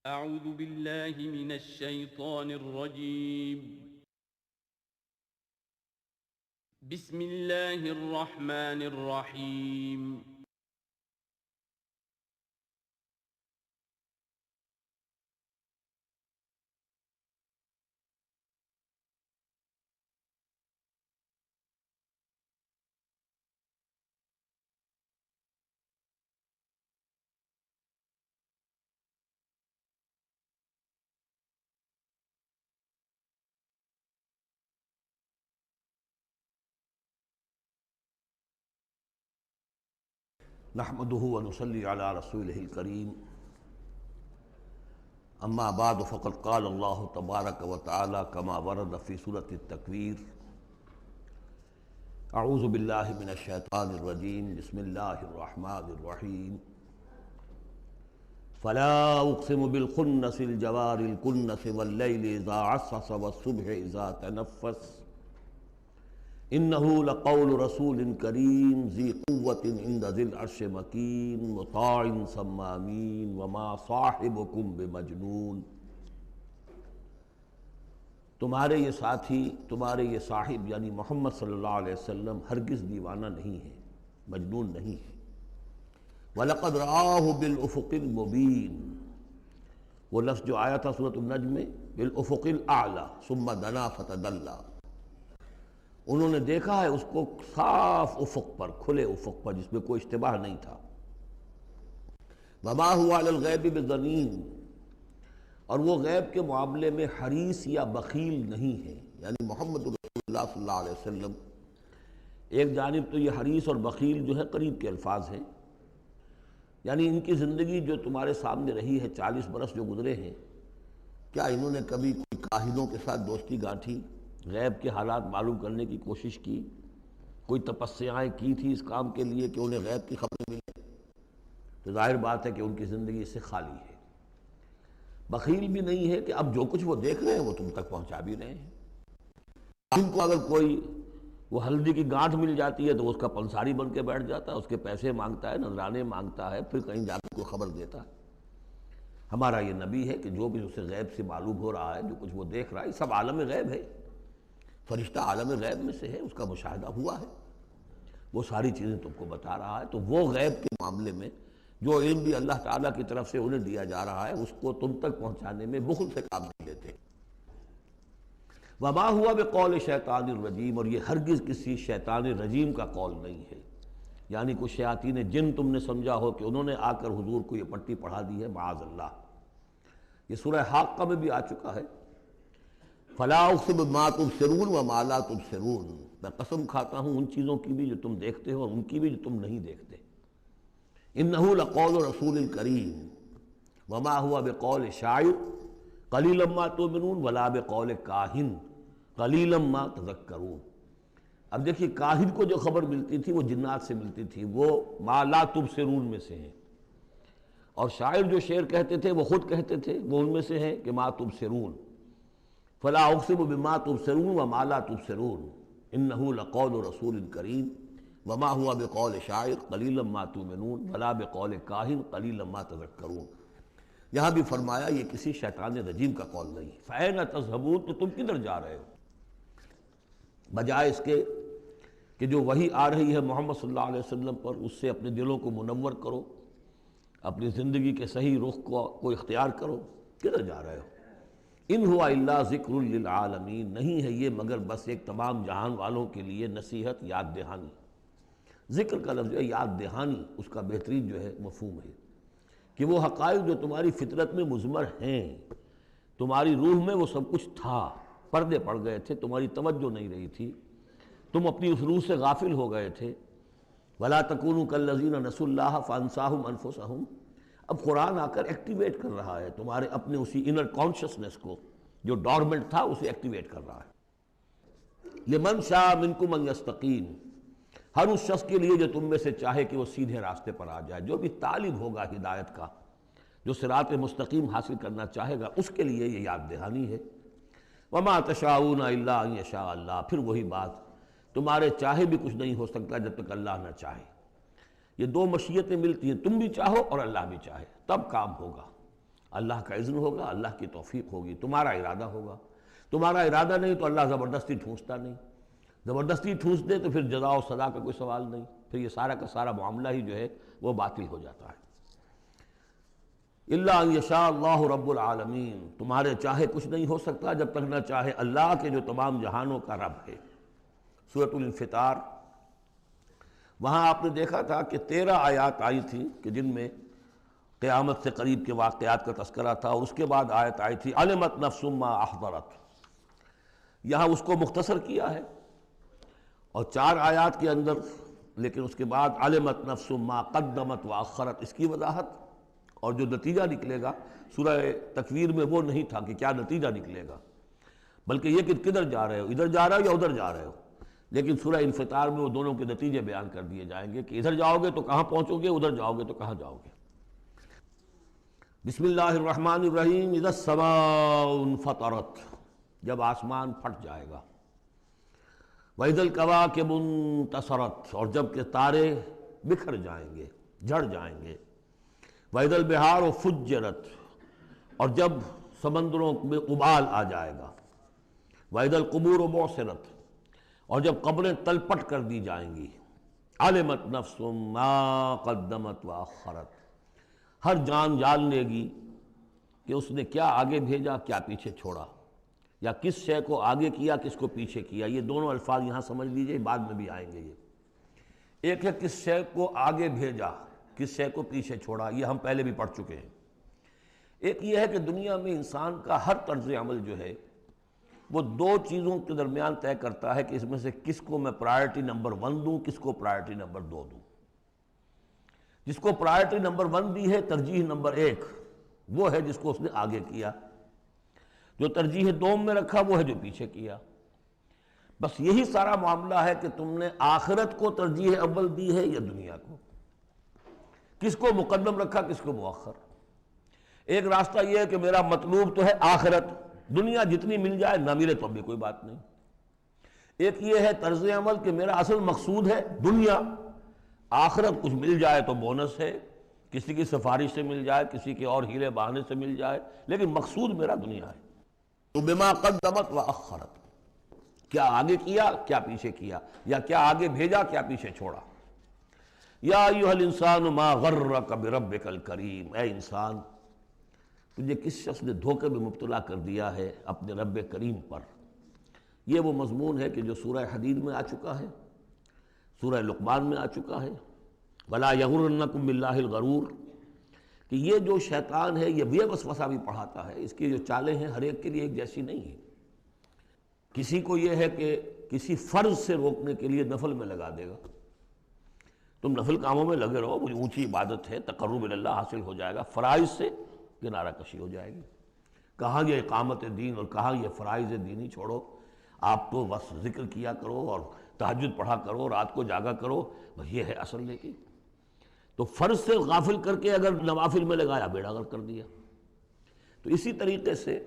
أعوذ بالله من الشيطان الرجيم. بسم الله الرحمن الرحيم. نحمده ونصلي على رسوله الكريم اما بعد فقد قال الله تبارك وتعالى كما ورد في سورة التكوير اعوذ بالله من الشيطان الرجيم بسم الله الرحمن الرحيم فلا اقسم بالخنس الجوار الكنس والليل اذا عسعس والصبح اذا تنفس انه لقول رسول کریم ذی قوت عند ذی العرش مکین مطاع ثم امین وما صاحبکم بمجنون۔ تمہارے یہ ساتھی، تمہارے یہ صاحب یعنی محمد صلی اللہ علیہ وسلم ہرگز دیوانہ نہیں ہے، مجنون نہیں ہے۔ وَلَقَدْ رَآهُ بِالْأُفُقِ الْمُبِينِ، وہ لفظ جو آیا تھا سورۃ النجم میں، بِالْأُفُقِ الْأَعْلَى ثُمَّ دَنَا فَتَدَلَّى، انہوں نے دیکھا ہے اس کو صاف افق پر، کھلے افق پر جس میں کوئی اشتباہ نہیں تھا۔ وَمَا هُوَ عَلَى الْغَيْبِ بِضَنِينٍ، اور وہ غیب کے معاملے میں حریص یا بخیل نہیں ہے، یعنی محمد رسول اللہ صلی اللہ علیہ وسلم ایک جانب تو یہ حریص اور بخیل جو ہے قریب کے الفاظ ہیں، یعنی ان کی زندگی جو تمہارے سامنے رہی ہے 40 برس جو گزرے ہیں، کیا انہوں نے کبھی کوئی کاہنوں کے ساتھ دوستی گانٹھی، غیب کے حالات معلوم کرنے کی کوشش کی، کوئی تپسیائیں کی تھی اس کام کے لیے کہ انہیں غیب کی خبریں ملیں؟ تو ظاہر بات ہے کہ ان کی زندگی اس سے خالی ہے۔ بخیل بھی نہیں ہے کہ اب جو کچھ وہ دیکھ رہے ہیں وہ تم تک پہنچا بھی رہے ہیں۔ ان کو اگر کوئی وہ ہلدی کی گانٹھ مل جاتی ہے تو اس کا پنساری بن کے بیٹھ جاتا ہے، اس کے پیسے مانگتا ہے، نذرانے مانگتا ہے، پھر کہیں جا کے کوئی خبر دیتا ہے۔ ہمارا یہ نبی ہے کہ جو بھی اسے غیب سے معلوم ہو رہا ہے، جو کچھ وہ دیکھ رہا ہے، یہ سب عالم غیب ہے۔ فرشتہ عالم غیب میں سے ہے، اس کا مشاہدہ ہوا ہے، وہ ساری چیزیں تم کو بتا رہا ہے۔ تو وہ غیب کے معاملے میں جو علم بھی اللہ تعالیٰ کی طرف سے انہیں دیا جا رہا ہے، اس کو تم تک پہنچانے میں بخل سے کام نہیں لیتے۔ وما ہوا بقول شیطان الرجیم، اور یہ ہرگز کسی شیطان رجیم کا قول نہیں ہے، یعنی کچھ شیاطین جن تم نے سمجھا ہو کہ انہوں نے آ کر حضور کو یہ پٹی پڑھا دی ہے، معاذ اللہ۔ یہ سورہ حاقہ میں بھی آ چکا ہے، فلا اقسم بما تبصرون وما لا تبصرون، میں قسم کھاتا ہوں ان چیزوں کی بھی جو تم دیکھتے ہو اور ان کی بھی جو تم نہیں دیکھتے۔ انہ لقول رسول کریم وما هو بقول شاعر قلیلا ما تؤمنون ولا بقول کاہن قلیلا ما تذکرون۔ اب دیکھیے کاہن کو جو خبر ملتی تھی وہ جنات سے ملتی تھی، وہ ما لا تبصرون میں سے ہیں، اور شاعر جو شعر کہتے تھے وہ خود کہتے تھے، وہ ان میں سے ہیں کہ ما تبصرون۔ فلا اقسم بما تبصرون وما لا تبصرون انہ لقول رسول کریم وما هو بقول شاعر قلیلا ما تؤمنون ولا بقول کاہن قلیلا ما تذکرون۔ یہاں بھی فرمایا یہ کسی شیطان رجیم کا قول نہیں۔ فأین تذہبون، تو تم کدھر جا رہے ہو؟ بجائے اس کے کہ جو وحی آ رہی ہے محمد صلی اللہ علیہ وسلم پر، اس سے اپنے دلوں کو منور کرو، اپنی زندگی کے صحیح رخ کو اختیار کرو، کدھر جا رہے ہو؟ ان ہوا الا ذکر للعالمین، نہیں ہے یہ مگر بس ایک تمام جہان والوں کے لیے نصیحت، یاد دہانی۔ ذکر کا لفظ ہے، یاد دہانی اس کا بہترین جو ہے مفہوم ہے کہ وہ حقائق جو تمہاری فطرت میں مضمر ہیں، تمہاری روح میں وہ سب کچھ تھا، پردے پڑ گئے تھے، تمہاری توجہ نہیں رہی تھی، تم اپنی اس روح سے غافل ہو گئے تھے۔ ولا تکونوا کالذین نسوا اللہ فانساہم انفسہم، اب قرآن آ کر ایکٹیویٹ کر رہا ہے تمہارے اپنے اسی انر کانشسنس کو جو ڈورمنٹ تھا، اسے ایکٹیویٹ کر رہا ہے۔ لمن شاء منکم ان یستقیم، ہر اس شخص کے لیے جو تم میں سے چاہے کہ وہ سیدھے راستے پر آ جائے، جو بھی طالب ہوگا ہدایت کا، جو صراط مستقیم حاصل کرنا چاہے گا، اس کے لیے یہ یاد دہانی ہے۔ وما تشاءون الا ان یشاء اللہ، پھر وہی بات، تمہارے چاہے بھی کچھ نہیں ہو سکتا جب تک اللہ نہ چاہے۔ یہ دو مشیتیں ملتی ہیں، تم بھی چاہو اور اللہ بھی چاہے، تب کام ہوگا۔ اللہ کا اذن ہوگا، اللہ کی توفیق ہوگی، تمہارا ارادہ ہوگا۔ تمہارا ارادہ نہیں تو اللہ زبردستی ٹھونستا نہیں، زبردستی ٹھونس دے تو پھر جزا و سزا کا کوئی سوال نہیں، پھر یہ سارا کا سارا معاملہ ہی جو ہے وہ باطل ہو جاتا ہے۔ الا ان یشاء اللہ رب العالمین، تمہارے چاہے کچھ نہیں ہو سکتا جب تک نہ چاہے اللہ کے جو تمام جہانوں کا رب ہے۔ سورۃ الانفطار، وہاں آپ نے دیکھا تھا کہ 13 آیات آئی تھی کہ جن میں قیامت سے قریب کے واقعات کا تذکرہ تھا، اور اس کے بعد آیت آئی تھی علمت نفس ما احضرت، یہاں اس کو مختصر کیا ہے، اور 4 آیات کے اندر، لیکن اس کے بعد علمت نفس ما قدمت واخرت، اس کی وضاحت، اور جو نتیجہ نکلے گا سورہ تکویر میں وہ نہیں تھا کہ کیا نتیجہ نکلے گا، بلکہ یہ کہ کدھر جا رہے ہو، ادھر جا رہے ہو یا ادھر جا رہے ہو، لیکن سورہ انفطار میں وہ دونوں کے نتیجے بیان کر دیے جائیں گے کہ ادھر جاؤ گے تو کہاں پہنچو گے، ادھر جاؤ گے تو کہاں جاؤ گے۔ بسم اللہ الرحمن الرحیم، اذا السماء انفطرت، جب آسمان پھٹ جائے گا، وَإِذَا الْكَوَاكِبُ انتَثَرَتْ، اور جب کہ تارے بکھر جائیں گے، جھڑ جائیں گے، وَإِذَا الْبِحَارُ فُجِّرَتْ، اور جب سمندروں میں ابال آ جائے گا، وَإِذَا الْقُبُورُ بُعْثِرَتْ، اور جب قبریں تلپٹ کر دی جائیں گی، عَلِمَتْ نَفْسٌ مَا قَدَّمَتْ وَأَخَّرَتْ، ہر جان جان لے گی کہ اس نے کیا آگے بھیجا کیا پیچھے چھوڑا، یا کس شے کو آگے کیا کس کو پیچھے کیا۔ یہ دونوں الفاظ یہاں سمجھ لیجئے، بعد میں بھی آئیں گے۔ یہ ایک ہے کس شے کو آگے بھیجا، کس شے کو پیچھے چھوڑا، یہ ہم پہلے بھی پڑھ چکے ہیں۔ ایک یہ ہے کہ دنیا میں انسان کا ہر طرز عمل جو ہے وہ 2 چیزوں کے درمیان طے کرتا ہے کہ اس میں سے کس کو میں پرائرٹی نمبر 1 دوں، کس کو پرائرٹی نمبر 2 دوں۔ جس کو پرائرٹی نمبر 1 دی ہے، ترجیح نمبر 1، وہ ہے جس کو اس نے آگے کیا، جو ترجیح 2 میں رکھا وہ ہے جو پیچھے کیا۔ بس یہی سارا معاملہ ہے کہ تم نے آخرت کو ترجیح اول دی ہے یا دنیا کو، کس کو مقدم رکھا کس کو مؤخر۔ ایک راستہ یہ ہے کہ میرا مطلوب تو ہے آخرت، دنیا جتنی مل جائے نہ ملے تو بھی کوئی بات نہیں۔ ایک یہ ہے طرز عمل کہ میرا اصل مقصود ہے دنیا، آخرت کچھ مل جائے تو بونس ہے، کسی کی سفارش سے مل جائے، کسی کے اور ہیلے بہانے سے مل جائے، لیکن مقصود میرا دنیا ہے۔ تو بما قدمت واخرت، کیا آگے کیا کیا پیچھے کیا، یا کیا آگے بھیجا کیا پیچھے چھوڑا۔ یا ایھا الانسان ما غرک بربک الکریم، اے انسان تجھے کس شخص نے دھوکے میں مبتلا کر دیا ہے اپنے رب کریم پر۔ یہ وہ مضمون ہے کہ جو سورہ حدید میں آ چکا ہے، سورہ لقمان میں آ چکا ہے، وَلَا يَغُرَّنَّكُم بِاللَّهِ الْغَرُورُ، کہ یہ جو شیطان ہے یہ وسوسہ بھی پڑھاتا ہے، اس کی جو چالیں ہیں ہر ایک کے لیے ایک جیسی نہیں ہیں۔ کسی کو یہ ہے کہ کسی فرض سے روکنے کے لیے نفل میں لگا دے گا، تم نفل کاموں میں لگے رہو، مجھے اونچی عبادت ہے، تقرب اللہ حاصل ہو جائے گا، فرائض سے کنارہ کشی ہو جائے گی۔ کہاں یہ اقامت دین اور کہاں یہ فرائض دینی چھوڑو، آپ تو بس ذکر کیا کرو اور تہجد پڑھا کرو، رات کو جاگا کرو، بس یہ ہے اصل۔ لیکن تو فرض سے غافل کر کے اگر نوافل میں لگایا بیڑا غرق کر دیا۔ تو اسی طریقے سے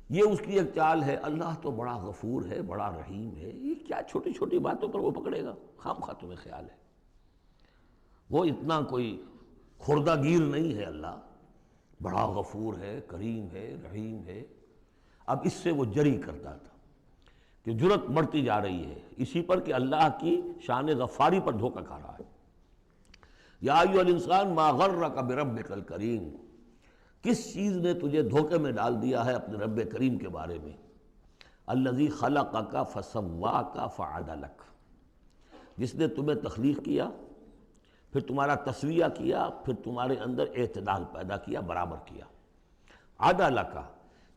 یہ اس کی ایک چال ہے، اللہ تو بڑا غفور ہے، بڑا رحیم ہے، یہ کیا چھوٹی چھوٹی باتوں پر وہ پکڑے گا، خام خواہ تمہیں خیال ہے وہ اتنا کوئی خوردہ گیر نہیں ہے، اللہ بڑا غفور ہے، کریم ہے، رحیم ہے۔ اب اس سے وہ جری کرتا تھا کہ جرت بڑھتی جا رہی ہے اسی پر کہ اللہ کی شان غفاری پر دھوکہ کھا رہا ہے۔ یا ایھا الانسان ما غرک بربک الکریم، کس چیز نے تجھے دھوکے میں ڈال دیا ہے اپنے رب کریم کے بارے میں۔ الذی خلقک فسواک فعدلک، جس نے تمہیں تخلیق کیا پھر تمہارا تسویہ کیا، پھر تمہارے اندر اعتدال پیدا کیا، برابر کیا۔ عدلک،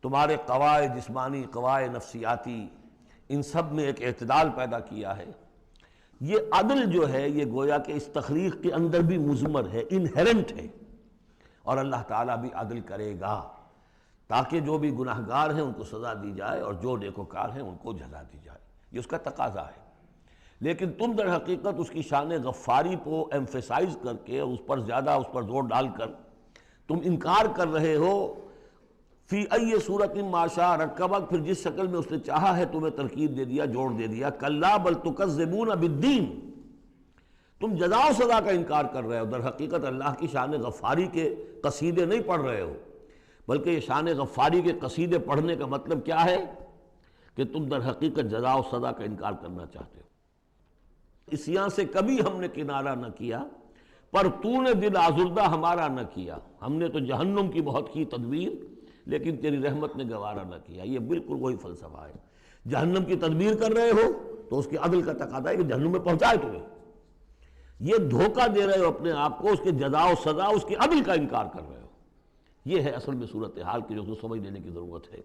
تمہارے قواعد جسمانی، قواعد نفسیاتی، ان سب میں ایک اعتدال پیدا کیا ہے۔ یہ عدل جو ہے یہ گویا کہ اس تخلیق کے اندر بھی مضمر ہے، انہیرنٹ ہے، اور اللہ تعالیٰ بھی عدل کرے گا تاکہ جو بھی گناہگار ہیں ان کو سزا دی جائے اور جو نیکوکار ہیں ان کو جزا دی جائے، یہ اس کا تقاضا ہے۔ لیکن تم در حقیقت اس کی شان غفاری کو ایمفیسائز کر کے اس پر زیادہ اس پر زور ڈال کر تم انکار کر رہے ہو۔ فی ای صورت ما شاء رکبک، پھر جس شکل میں اس نے چاہا ہے تمہیں ترکیب دے دیا، جوڑ دے دیا۔ کلا بل تکذبون بالدین، تم جزا و سزا کا انکار کر رہے ہو، در حقیقت اللہ کی شان غفاری کے قصیدے نہیں پڑھ رہے ہو، بلکہ یہ شان غفاری کے قصیدے پڑھنے کا مطلب کیا ہے کہ تم در حقیقت جزا و سزا کا انکار کرنا چاہتے ہو۔ عصیاں سے کبھی ہم نے کنارہ نہ کیا، پر تو نے دل آزردہ ہمارا نہ کیا۔ ہم نے تو جہنم کی بہت کی تدبیر، لیکن تیری رحمت نے گوارا نہ کیا۔ یہ بالکل وہی فلسفہ ہے۔ جہنم کی تدبیر کر رہے ہو تو اس کے عدل کا تقاضا ہے کہ جہنم میں پہنچائے تمہیں۔ یہ دھوکہ دے رہے ہو اپنے آپ کو، اس کے جزا و سزا، اس کے عدل کا انکار کر رہے ہو۔ یہ ہے اصل میں صورتحال کی جو سمجھ لینے کی ضرورت ہے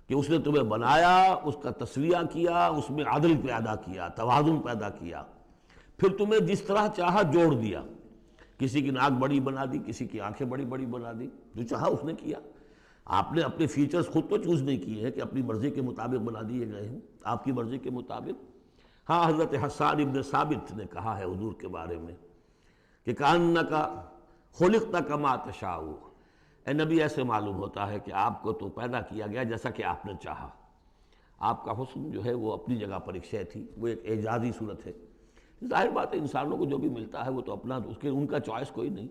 کہ اس نے تمہیں بنایا، اس کا تسویہ کیا، اس میں عدل پیدا کیا، توازن پیدا کیا، پھر تمہیں جس طرح چاہا جوڑ دیا۔ کسی کی ناک بڑی بنا دی، کسی کی آنکھیں بڑی بڑی بنا دی، جو چاہا اس نے کیا۔ آپ نے اپنے فیچرز خود تو چوز نہیں کیے ہیں کہ اپنی مرضی کے مطابق بنا دیے گئے ہیں، آپ کی مرضی کے مطابق۔ ہاں، حضرت حسان ابن ثابت نے کہا ہے حضور کے بارے میں کہ کأنک خلقت کما تشاء، اے نبی ایسے معلوم ہوتا ہے کہ آپ کو تو پیدا کیا گیا جیسا کہ آپ نے چاہا۔ آپ کا حسن جو ہے وہ اپنی جگہ پر ایک شے تھی، وہ ایک اعجازی صورت ہے۔ ظاہر بات ہے انسانوں کو جو بھی ملتا ہے وہ تو اپنا، اس کے ان کا چوائس کوئی نہیں۔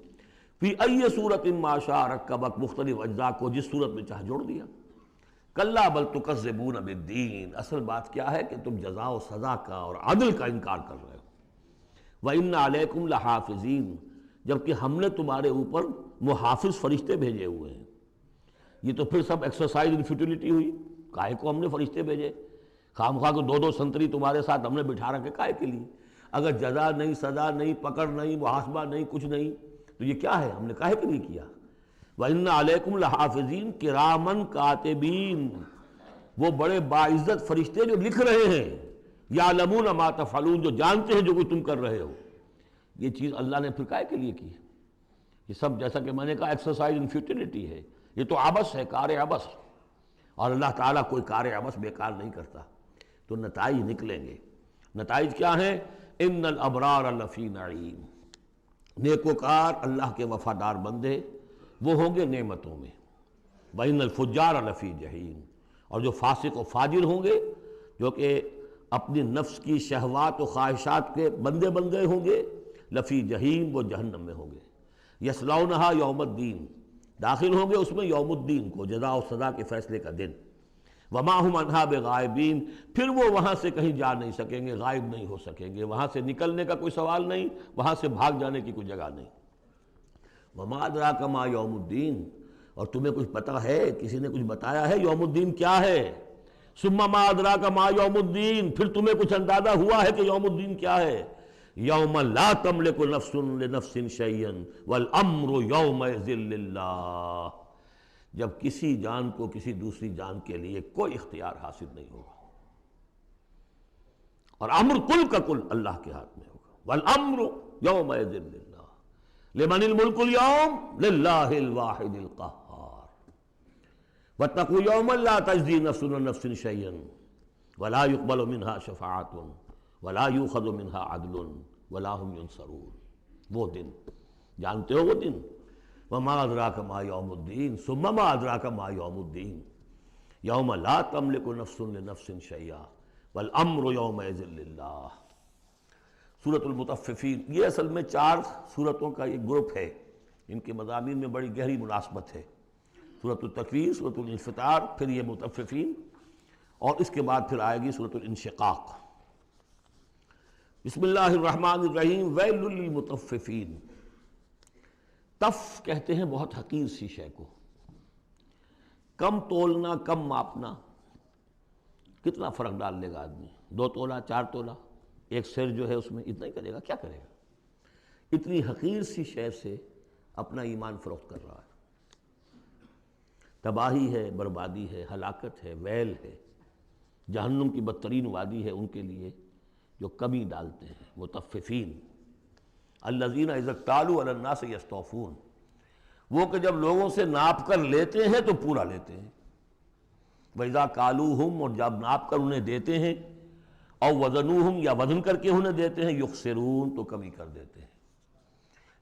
فی ای صورت ما شاء رکبک، مختلف اجزاء کو جس صورت میں چاہ جوڑ دیا۔ کلا بل تکذبون بالدین، اصل بات کیا ہے کہ تم جزا و سزا کا اور عدل کا انکار کر رہے ہو۔ وَإِنَّ عَلَيْكُمْ لَحَافِظِينَ، جبکہ ہم نے تمہارے اوپر محافظ فرشتے بھیجے ہوئے ہیں۔ یہ تو پھر سب ایکسرسائز ان فیوٹیلٹی ہوئی۔ کائے کو ہم نے فرشتے بھیجے؟ خام خواہ کو دو دو سنتری تمہارے ساتھ ہم نے بٹھا رکھے کائے کے لیے؟ اگر جزا نہیں، سزا نہیں، پکڑ نہیں، محاسبہ نہیں، کچھ نہیں، تو یہ کیا ہے؟ ہم نے کاہے کے لیے کیا؟ وَإِنَّ عَلَيْكُمْ لَحَافِظِينَ كِرَامًا كَاتِبِينَ، وہ بڑے باعزت فرشتے جو لکھ رہے ہیں، يَعْلَمُونَ مَا تَفْعَلُونَ، جو جانتے ہیں جو کچھ تم کر رہے ہو۔ یہ چیز اللہ نے پھر کاہے کے لیے کی؟ یہ سب جیسا کہ میں نے کہا ایکسرسائز ان فیوٹیلٹی ہے، یہ تو عبث ہے، کار عبث، اور اللہ تعالیٰ کوئی کار عبث بیکار نہیں کرتا۔ تو نتائج نکلیں گے۔ نتائج کیا ہیں؟ ان الابرار لفی نعیم، نیکوکار اللہ کے وفادار بندے وہ ہوں گے نعمتوں میں۔ وَإِنَّ الْفُجَّارَ لَفِي جَحِيمٍ، اور جو فاسق و فاجر ہوں گے، جو کہ اپنی نفس کی شہوات و خواہشات کے بندے بن گئے ہوں گے، لفی جہیم، وہ جہنم میں ہوں گے۔ یصلونہا یوم الدین، داخل ہوں گے اس میں یوم الدین کو، جزا و سزا کے فیصلے کا دن۔ وما ہم عنہا بغائبین، پھر وہ وہاں سے کہیں جا نہیں سکیں گے، غائب نہیں ہو سکیں گے، وہاں سے نکلنے کا کوئی سوال نہیں، وہاں سے بھاگ جانے کی کوئی جگہ نہیں۔ وما ادراک ما یوم الدین، اور تمہیں کچھ پتہ ہے، کسی نے کچھ بتایا ہے یوم الدین کیا ہے؟ ثم ما ادراک ما یوم الدین، پھر تمہیں کچھ اندازہ ہوا ہے کہ یوم الدین کیا ہے؟ یوم لا تملک نفس لنفس شیئا والامر یومئذ للہ، جب کسی جان کو کسی دوسری جان کے لیے کوئی اختیار حاصل نہیں ہوگا، اور امر کل کا کل اللہ کے ہاتھ میں ہوگا۔ والامر یومئذ للہ، لمن الملک اليوم للہ الواحد القہار۔ واتقوا یوما لا تجزی نفس عن نفس شیئا ولا يقبل منها شفاعۃ ولا یؤخذ منها عدل ولا هم ينصرون۔ وہ دن جانتے ہو، وہ دن وما ادراک ما یوم الدین ثم ما ادراک ما یوم الدین یوم لا تملک نفس لنفس شیئا والامر یومئذ للہ۔ سورۃ المطففین، یہ اصل میں 4 سورتوں کا ایک گروپ ہے، ان کے مضامین میں بڑی گہری مناسبت ہے۔ سورۃ التکویر، سورۃ الانفطار، پھر یہ مطففین، اور اس کے بعد پھر آئے گی سورۃ الانشقاق۔ بسم اللہ الرحمن الرحیم، ویل للمطففین۔ تف کہتے ہیں بہت حقیر سی شے کو، کم تولنا، کم ماپنا، کتنا فرق ڈال لے گا آدمی؟ 2 تولہ، 4 تولہ، ایک سر جو ہے اس میں اتنا ہی کرے گا، کیا کرے گا؟ اتنی حقیر سی شے سے اپنا ایمان فروخت کر رہا ہے۔ تباہی ہے، بربادی ہے، ہلاکت ہے، ویل ہے، جہنم کی بدترین وادی ہے ان کے لیے جو کمی ڈالتے ہیں۔ مطففین الذین اذا اکتالوا علی الناس یستوفون، وہ کہ جب لوگوں سے ناپ کر لیتے ہیں تو پورا لیتے ہیں۔ وَإِذَا كَالُوهُمْ، اور جب ناپ کر انہیں دیتے ہیں، اور وزنوہم، یا وزن کر کے انہیں دیتے ہیں، یخسرون، تو کمی کر دیتے ہیں۔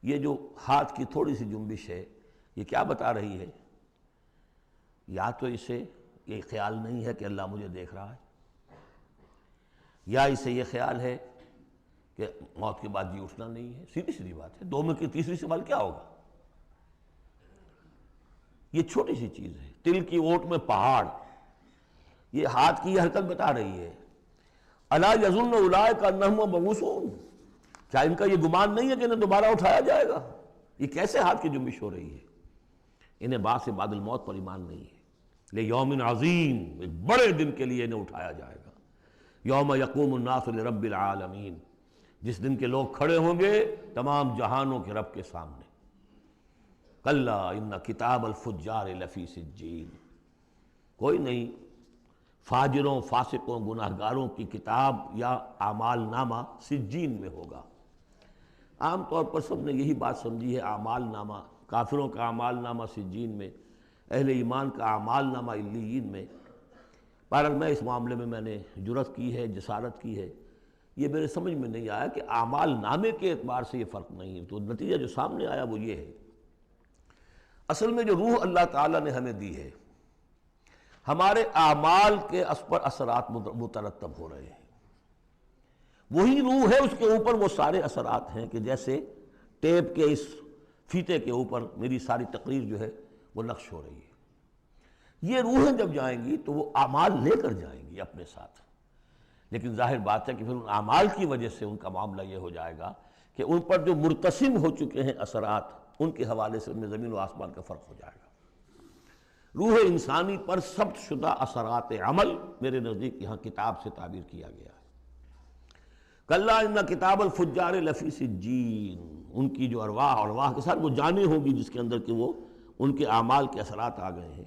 یہ جو ہاتھ کی تھوڑی سی جنبش ہے، یہ کیا بتا رہی ہے؟ یا تو اسے یہ خیال نہیں ہے کہ اللہ مجھے دیکھ رہا ہے، یا اسے یہ خیال ہے کہ موت کے بعد جی اٹھنا نہیں ہے۔ سیدھی سیدھی بات ہے، 2 میں کی تیسری سوال کیا ہوگا؟ یہ چھوٹی سی چیز ہے، تل کی اوٹ میں پہاڑ، یہ ہاتھ کی حرکت بتا رہی ہے۔ الا یظن اولئک انہم مبعوثون، کیا ان کا یہ گمان نہیں ہے کہ انہیں دوبارہ اٹھایا جائے گا؟ یہ کیسے ہاتھ کی جنبش ہو رہی ہے؟ انہیں بعث بعد الموت پر ایمان نہیں ہے۔ لیوم عظیم، ایک بڑے دن کے لیے انہیں اٹھایا جائے گا۔ یوم یقوم الناس لرب العالمین، جس دن کے لوگ کھڑے ہوں گے تمام جہانوں کے رب کے سامنے۔ کلا ان کتاب الفجار لفی سجین، کوئی نہیں، فاجروں، فاسقوں، گناہگاروں کی کتاب یا اعمال نامہ سجین میں ہوگا۔ عام طور پر سب نے یہی بات سمجھی ہے، اعمال نامہ، کافروں کا اعمال نامہ سجین میں، اہل ایمان کا اعمال نامہ علیین میں۔ بہرحال میں اس معاملے میں نے جرأت کی ہے، جسارت کی ہے، یہ میرے سمجھ میں نہیں آیا کہ اعمال نامے کے اعتبار سے یہ فرق نہیں ہے، تو نتیجہ جو سامنے آیا وہ یہ ہے۔ اصل میں جو روح اللہ تعالیٰ نے ہمیں دی ہے، ہمارے اعمال کے اس پر اثرات مترتب ہو رہے ہیں، وہی روح ہے، اس کے اوپر وہ سارے اثرات ہیں کہ جیسے ٹیپ کے اس فیتے کے اوپر میری ساری تقریر جو ہے وہ نقش ہو رہی ہے۔ یہ روحیں جب جائیں گی تو وہ اعمال لے کر جائیں گی اپنے ساتھ، لیکن ظاہر بات ہے کہ پھر ان اعمال کی وجہ سے ان کا معاملہ یہ ہو جائے گا کہ ان پر جو مرتسم ہو چکے ہیں اثرات، ان کے حوالے سے ان میں زمین و آسمان کا فرق ہو جائے گا۔ روح انسانی پر ثبت شدہ اثرات عمل میرے نزدیک یہاں کتاب سے تعبیر کیا گیا ہے۔ کلا ان کتاب الفجار لفی سجین، ان کی جو ارواح کے ساتھ وہ جانیں ہوں گی جس کے اندر کہ وہ ان کے اعمال کے اثرات آ گئے ہیں،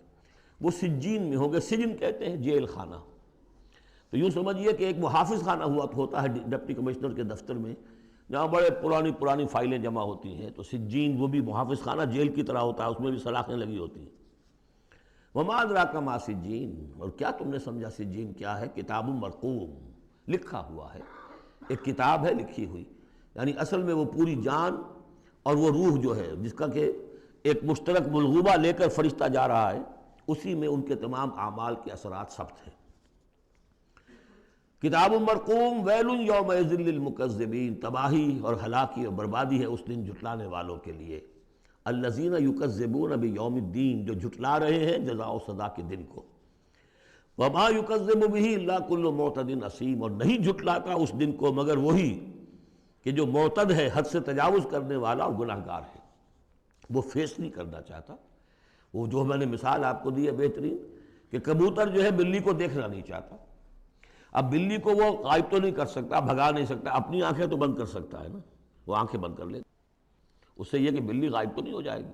وہ سجین میں ہوں گے۔ سجن کہتے ہیں جیل خانہ، تو یوں سمجھیے کہ ایک محافظ خانہ ہوتا ہے ڈپٹی کمشنر کے دفتر میں، جہاں بڑے پرانی فائلیں جمع ہوتی ہیں، تو سجین وہ بھی محافظ خانہ جیل کی طرح ہوتا ہے، اس میں بھی سلاخیں لگی ہوتی ہیں۔ وما ادراک ما سجین، اور کیا تم نے سمجھا سجین کیا ہے؟ کتاب مرقوم، لکھا ہوا ہے، ایک کتاب ہے لکھی ہوئی، یعنی اصل میں وہ پوری جان اور وہ روح جو ہے جس کا کہ ایک مشترک ملغوبہ لے کر فرشتہ جا رہا ہے، اسی میں ان کے تمام اعمال کے اثرات ثبت ہیں۔ کتاب مرقوم، ویل یومئذ للمکذبین، تباہی اور ہلاکی اور بربادی ہے اس دن جھٹلانے والوں کے لیے۔ الذین یکذبون بیوم الدین، جو جھٹلا رہے ہیں جزا و سزا کے دن کو۔ وما یکذب بہ الا کل معتد اثیم، اور نہیں جھٹلاتا اس دن کو مگر وہی کہ جو معتد ہے، حد سے تجاوز کرنے والا اور گناہگار ہے۔ وہ فیس نہیں کرنا چاہتا، وہ جو میں نے مثال آپ کو دی ہے بہترین، کہ کبوتر جو ہے بلی کو دیکھنا نہیں چاہتا۔ اب بلی کو وہ غائب تو نہیں کر سکتا، بھگا نہیں سکتا، اپنی آنکھیں تو بند کر سکتا ہے نا، وہ آنکھیں بند کر لے، اس سے یہ کہ بلی غائب تو نہیں ہو جائے گی۔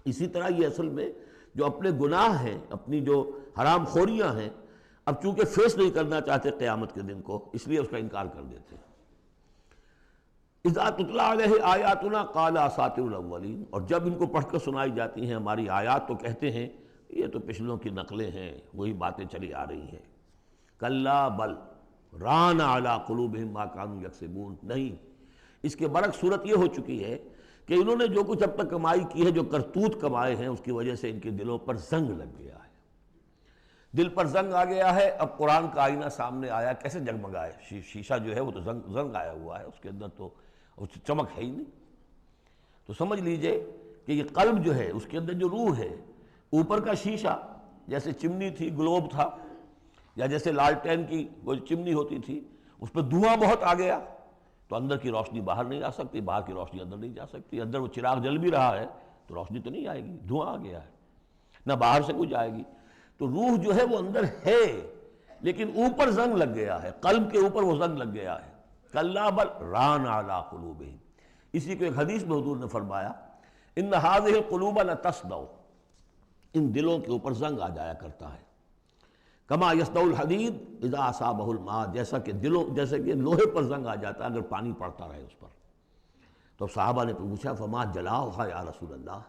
اسی طرح یہ اصل میں جو اپنے گناہ ہیں، اپنی جو حرام خوریاں ہیں، اب چونکہ فیس نہیں کرنا چاہتے قیامت کے دن کو، اس لیے اس کا انکار کر دیتے ہیں۔ اذا تتلی علیہ آیاتنا قال اساطیر الاولین، اور جب ان کو پڑھ کر سنائی جاتی ہیں ہماری آیات تو کہتے ہیں یہ تو پچھلوں کی نقلیں ہیں، وہی باتیں چلی آ رہی ہیں۔ کلا بل ران علی قلوبہم ما کانوا یکسبون، نہیں، اس کے برعکس صورت یہ ہو چکی ہے کہ انہوں نے جو کچھ اب تک کمائی کی ہے، جو کرتوت کمائے ہیں، اس کی وجہ سے ان کے دلوں پر زنگ لگ گیا ہے۔ دل پر زنگ آ گیا ہے۔ اب قرآن کا آئینہ سامنے آیا، کیسے جگمگائے؟ شیشہ جو ہے وہ تو زنگ آیا ہوا ہے، اس کے اندر تو چمک ہے ہی نہیں۔ تو سمجھ لیجئے کہ یہ قلب جو ہے، اس کے اندر جو روح ہے، اوپر کا شیشہ جیسے چمنی تھی، گلوب تھا، یا جیسے لالٹین کی وہ چمنی ہوتی تھی، اس پہ دھواں بہت آ گیا تو اندر کی روشنی باہر نہیں آ سکتی، باہر کی روشنی اندر نہیں جا سکتی۔ اندر وہ چراغ جل بھی رہا ہے تو روشنی تو نہیں آئے گی، دھواں آ گیا ہے، نہ باہر سے کچھ آئے گی۔ تو روح جو ہے وہ اندر ہے، لیکن اوپر زنگ لگ گیا ہے، قلب کے اوپر وہ زنگ لگ گیا ہے۔ کلا بل ران علی قلوبہم، اسی کو ایک حدیث میں حضور نے فرمایا ان هذه القلوب لتصدع، ان دلوں کے اوپر زنگ آ جایا کرتا ہے۔ کما یصدع الحدید اذا اصابہ الماء، جیسے کہ لوہے پر زنگ آ جاتا ہے اگر پانی پڑتا رہے اس پر۔ تو صحابہ نے پوچھا فما جلاؤھا یا رسول اللہ،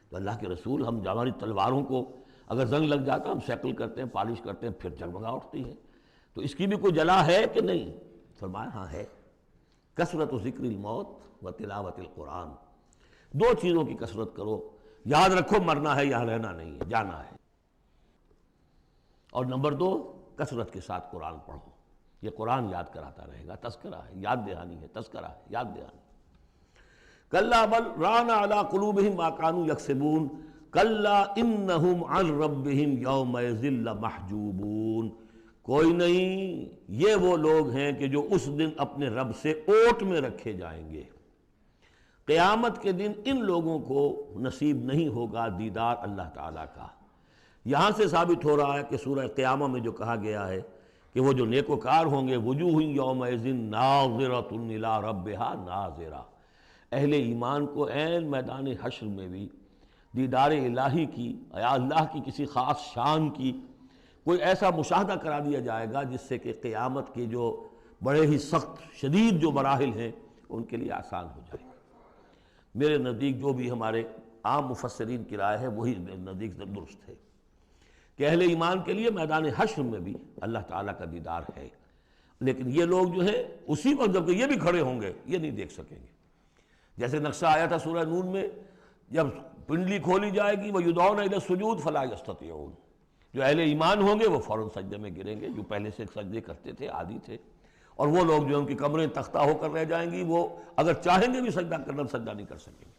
تو اللہ کے رسول، ہم ہماری تلواروں کو اگر زنگ لگ جاتا ہم سیکل کرتے ہیں، پالش کرتے ہیں، پھر جگمگا اٹھتی ہے، تو اس کی بھی کوئی جلا ہے کہ نہیں؟ فرمایا ہاں ہے، کثرت ذکر الموت و تلاوت القرآن، دو چیزوں کی کثرت کرو، یاد رکھو مرنا ہے، یہاں رہنا نہیں ہے، جانا ہے، اور نمبر دو کثرت کے ساتھ قرآن پڑھو، یہ قرآن یاد کراتا رہے گا، تذکرہ ہے، یاد دہانی ہے، تذکرہ ہے، یاد دہانی۔ کلا بل ران علی قلوبہم ما کانوا یکسبون، کلا انہم عن ربہم یومئذ لمحجوبون، کوئی نہیں، یہ وہ لوگ ہیں کہ جو اس دن اپنے رب سے اوٹ میں رکھے جائیں گے۔ قیامت کے دن ان لوگوں کو نصیب نہیں ہوگا دیدار اللہ تعالیٰ کا۔ یہاں سے ثابت ہو رہا ہے کہ سورہ قیامہ میں جو کہا گیا ہے کہ وہ جو نیکوکار ہوں گے وجوہ یومئذ ناظرۃ الی ربہا ناظرہ، اہل ایمان کو عین میدان حشر میں بھی دیدار الہی کی یا اللہ کی کسی خاص شان کی کوئی ایسا مشاہدہ کرا دیا جائے گا جس سے کہ قیامت کے جو بڑے ہی سخت شدید جو مراحل ہیں ان کے لیے آسان ہو جائے گا۔ میرے نزدیک جو بھی ہمارے عام مفسرین کی رائے ہے وہی میرے نزدیک درست ہے کہ اہل ایمان کے لیے میدان حشر میں بھی اللہ تعالیٰ کا دیدار ہے، لیکن یہ لوگ جو ہے اسی وقت جب کہ یہ بھی کھڑے ہوں گے یہ نہیں دیکھ سکیں گے۔ جیسے نقشہ آیا تھا سورہ نون میں، جب پنڈلی کھولی جائے گی وَيُدْعَوْنَ إِلَى السُّجُودِ فَلَا يَسْتَطِيعُونَ، جو اہل ایمان ہوں گے وہ فوراً سجدے میں گریں گے، جو پہلے سے سجدے کرتے تھے عادی تھے، اور وہ لوگ جو ان کی کمریں تختہ ہو کر رہ جائیں گی وہ اگر چاہیں گے بھی سجدہ کرنا سجدہ نہیں کر سکیں گے۔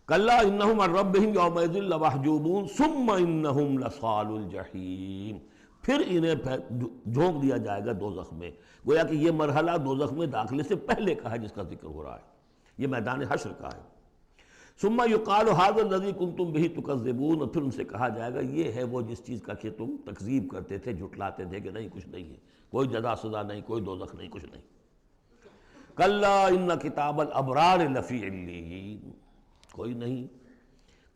کلا انہم عن ربہم یومئذ لمحجوبون ثم انہم لصالو الجحیم، پھر انہیں جھونک دیا جائے گا دوزخ میں۔ گویا کہ یہ مرحلہ دوزخ میں داخلے سے پہلے کا ہے جس کا ذکر ہو رہا ہے، یہ میدان حشر کا ہے۔ ثم یقال ھذا الذی کنتم بہ تکذبون، اور پھر ان سے کہا جائے گا یہ ہے وہ جس چیز کا کہ تم تکذیب کرتے تھے، جھٹلاتے تھے کہ نہیں کچھ نہیں ہے، کوئی جزا سزا نہیں، کوئی دوزخ نہیں، کچھ نہیں۔ کلا ان کتاب الابرار لفی علیین، کوئی نہیں،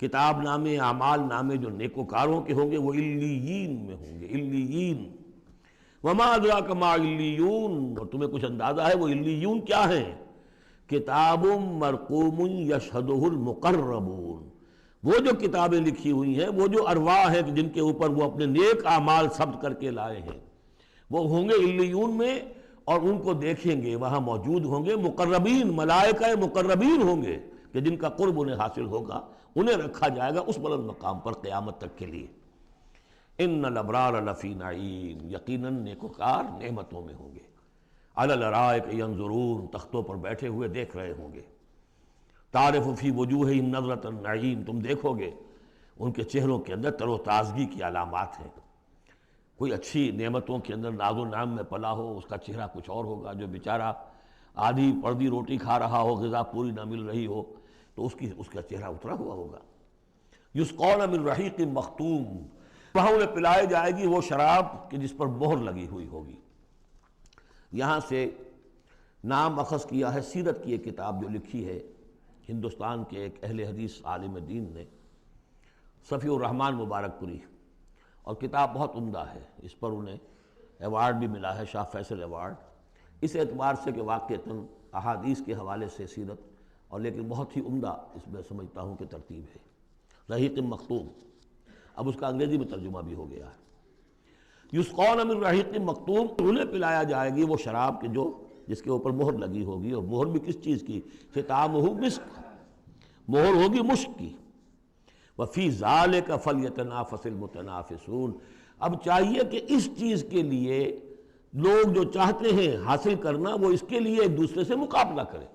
کتاب نامے اعمال نامے جو نیکوکاروں کے ہوں گے وہ علیین میں ہوں گے، علیین۔ وما ادراک ما علیون، اور تمہیں کچھ اندازہ ہے وہ علیون کیا ہیں؟ کتاب مرقوم یشہدہ المقربون، وہ جو کتابیں لکھی ہوئی ہیں، وہ جو ارواح ہیں جن کے اوپر وہ اپنے نیک اعمال ثبت کر کے لائے ہیں، وہ ہوں گے علیون میں، اور ان کو دیکھیں گے، وہاں موجود ہوں گے مقربین، ملائکہ مقربین ہوں گے کہ جن کا قرب انہیں حاصل ہوگا، انہیں رکھا جائے گا اس بلند مقام پر قیامت تک کے لیے۔ ان الابرار لفی نعیم، یقیناً نیکوکار نعمتوں میں ہوں گے۔ علی الارائک ینظرون، تختوں پر بیٹھے ہوئے دیکھ رہے ہوں گے۔ تعرف فی وجوہہم نظرۃ النعیم، تم دیکھو گے ان کے چہروں کے اندر تر و تازگی کی علامات ہیں۔ کوئی اچھی نعمتوں کے اندر ناز و نعم میں پلا ہو اس کا چہرہ کچھ اور ہوگا، جو بیچارہ آدھی پردی روٹی کھا رہا ہو، غذا پوری نہ مل رہی ہو تو اس کا چہرہ اترا ہوا ہوگا۔ یسقون من رحیق مختوم، وہاں انہیں پلائے جائے گی وہ شراب کہ جس پر مہر لگی ہوئی ہوگی۔ یہاں سے نام اخذ کیا ہے سیرت کی ایک کتاب جو لکھی ہے ہندوستان کے ایک اہل حدیث عالم دین نے، صفی الرحمن مبارک پوری، اور کتاب بہت عمدہ ہے، اس پر انہیں ایوارڈ بھی ملا ہے، شاہ فیصل ایوارڈ، اس اعتبار سے کہ واقعتاً احادیث کے حوالے سے سیرت، اور لیکن بہت ہی عمدہ اس میں سمجھتا ہوں کہ ترتیب ہے۔ رحیق مختوم، اب اس کا انگریزی میں ترجمہ بھی ہو گیا ہے۔ یسقون من رحیق مختوم، انہیں پلایا جائے گی وہ شراب کہ جو جس کے اوپر مہر لگی ہوگی، اور مہر بھی کس چیز کی؟ ختامہ مسک، مہر ہوگی مشک کی۔ وفی ذالک فلیتنافس المتنافسون، اب چاہیے کہ اس چیز کے لیے لوگ جو چاہتے ہیں حاصل کرنا وہ اس کے لیے ایک دوسرے سے مقابلہ کریں۔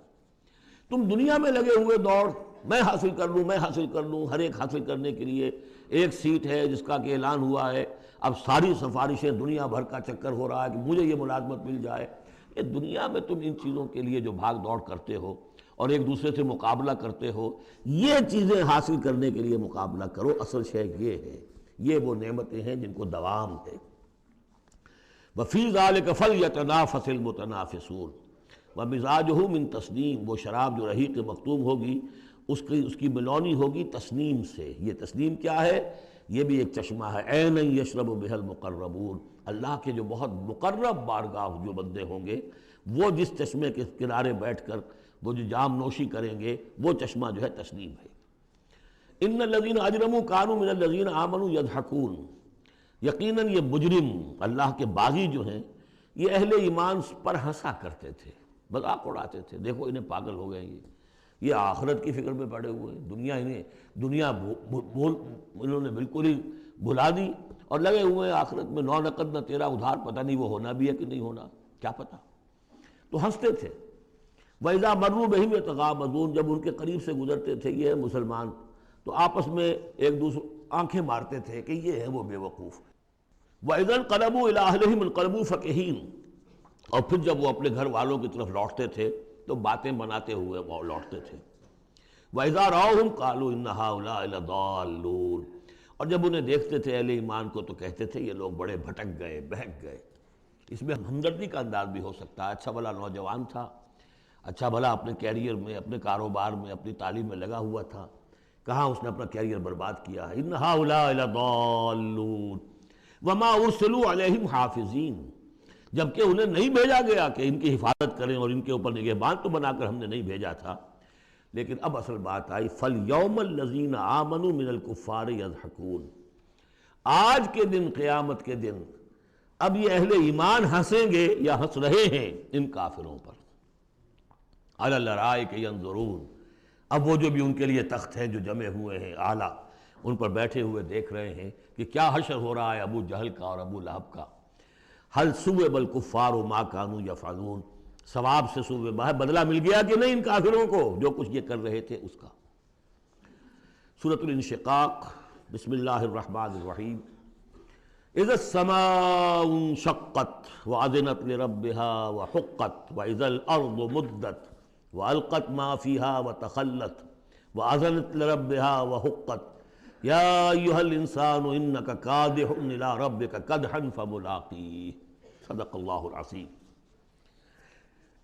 تم دنیا میں لگے ہوئے دوڑ، میں حاصل کر لوں، میں حاصل کر لوں، ہر ایک حاصل کرنے کے لیے ایک سیٹ ہے جس کا کہ اعلان ہوا ہے، اب ساری سفارشیں دنیا بھر کا چکر ہو رہا ہے کہ مجھے یہ ملازمت مل جائے۔ یہ دنیا میں تم ان چیزوں کے لیے جو بھاگ دوڑ کرتے ہو اور ایک دوسرے سے مقابلہ کرتے ہو، یہ چیزیں حاصل کرنے کے لیے مقابلہ کرو، اصل شے یہ ہے، یہ وہ نعمتیں ہیں جن کو دوام ہے۔ وَفِي ذَلِكَ فَلْيَتَنَافَسِ الْمُتَنَافِسُونَ وَمِزَاجُهُ مِن تسنیم، وہ شراب جو رحیق مختوم ہوگی اس کی ملونی ہوگی تسنیم سے۔ یہ تسنیم کیا ہے؟ یہ بھی ایک چشمہ ہے، عین یشرب بها المقربون، اللہ کے جو بہت مقرب بارگاہ جو بندے ہوں گے وہ جس چشمے کے کنارے بیٹھ کر وہ جو جام نوشی کریں گے وہ چشمہ جو ہے تسنیم ہے۔ ان الذین اجرموا كانوا من الذین آمنوا يضحكون، یقیناً یہ مجرم اللہ کے باغی جو ہیں یہ اہل ایمان پر ہنسا کرتے تھے، مذاق اڑاتے تھے، دیکھو انہیں پاگل ہو گئے یہ آخرت کی فکر میں پڑے ہوئے ہیں، دنیا انہوں نے بالکل ہی بھلا دی اور لگے ہوئے ہیں آخرت میں، نو نقد نہ تیرا ادھار، پتہ نہیں وہ ہونا بھی ہے کہ نہیں ہونا، کیا پتہ، تو ہنستے تھے۔ وَإِذَا مَرُّوا بِهِمْ يَتَغَامَزُونَ، جب ان کے قریب سے گزرتے تھے یہ مسلمان تو آپس میں ایک دوسرے آنکھیں مارتے تھے کہ یہ ہے وہ بے وقوف۔ وَإِذَا انقلبوا إِلَىٰ أَهْلِهِمُ انقلبوا فَكِهِينَ، اور پھر جب وہ اپنے گھر والوں کی طرف لوٹتے تھے تو باتیں بناتے ہوئے وہ لوٹتے تھے۔ وَإِذَا رَأَوْهُمْ قَالُوا إِنَّ هَٰؤُلَاءِ لَضَالُّونَ، اور جب انہیں دیکھتے تھے اہل ایمان کو تو کہتے تھے یہ لوگ بڑے بھٹک گئے، بہک گئے۔ اس میں ہمدردی کا انداز بھی ہو سکتا ہے، اچھا بھلا نوجوان تھا، اچھا بھلا اپنے کیریئر میں، اپنے کاروبار میں، اپنی تعلیم میں لگا ہوا تھا، کہاں اس نے اپنا کیریئر برباد کیا ہے۔ إِنَّ هَٰؤُلَاءِ لَضَالُّونَ وَمَا أُرْسِلُوا عَلَيْهِمْ حَافِظِينَ، جبکہ انہیں نہیں بھیجا گیا کہ ان کی حفاظت کریں اور ان کے اوپر نگہبان تو بنا کر ہم نے نہیں بھیجا تھا۔ لیکن اب اصل بات آئی، فَالْيَوْمَ الَّذِينَ آمَنُوا مِنَ الْكُفَّارِ يَضْحَكُونَ، آج کے دن، قیامت کے دن، اب یہ اہل ایمان ہنسیں گے یا ہنس رہے ہیں ان کافروں پر۔ عَلَى الْأَرَائِكِ يَنظُرُونَ، اب وہ جو بھی ان کے لیے تخت ہیں جو جمے ہوئے ہیں اعلیٰ، ان پر بیٹھے ہوئے دیکھ رہے ہیں کہ کیا حشر ہو رہا ہے ابو جہل کا اور ابو لہب کا۔ هل ثوب الکفار ما كانوا يفعلون، ثواب سے ثوب ہے، بدلہ مل گیا کہ نہیں ان کافروں کو جو کچھ یہ کر رہے تھے اس کا۔ سورۃ الانشقاق، بسم اللہ الرحمن الرحیم۔ اذا السماء انشقت واذنت لربها وحقت واذا الارض مدت والقت ما فيها وتخلت واذنت لربها وحقت یا ایھا الانسان انک کادح الی ربک کدحا فملاقیہ، صدق اللہ العظیم۔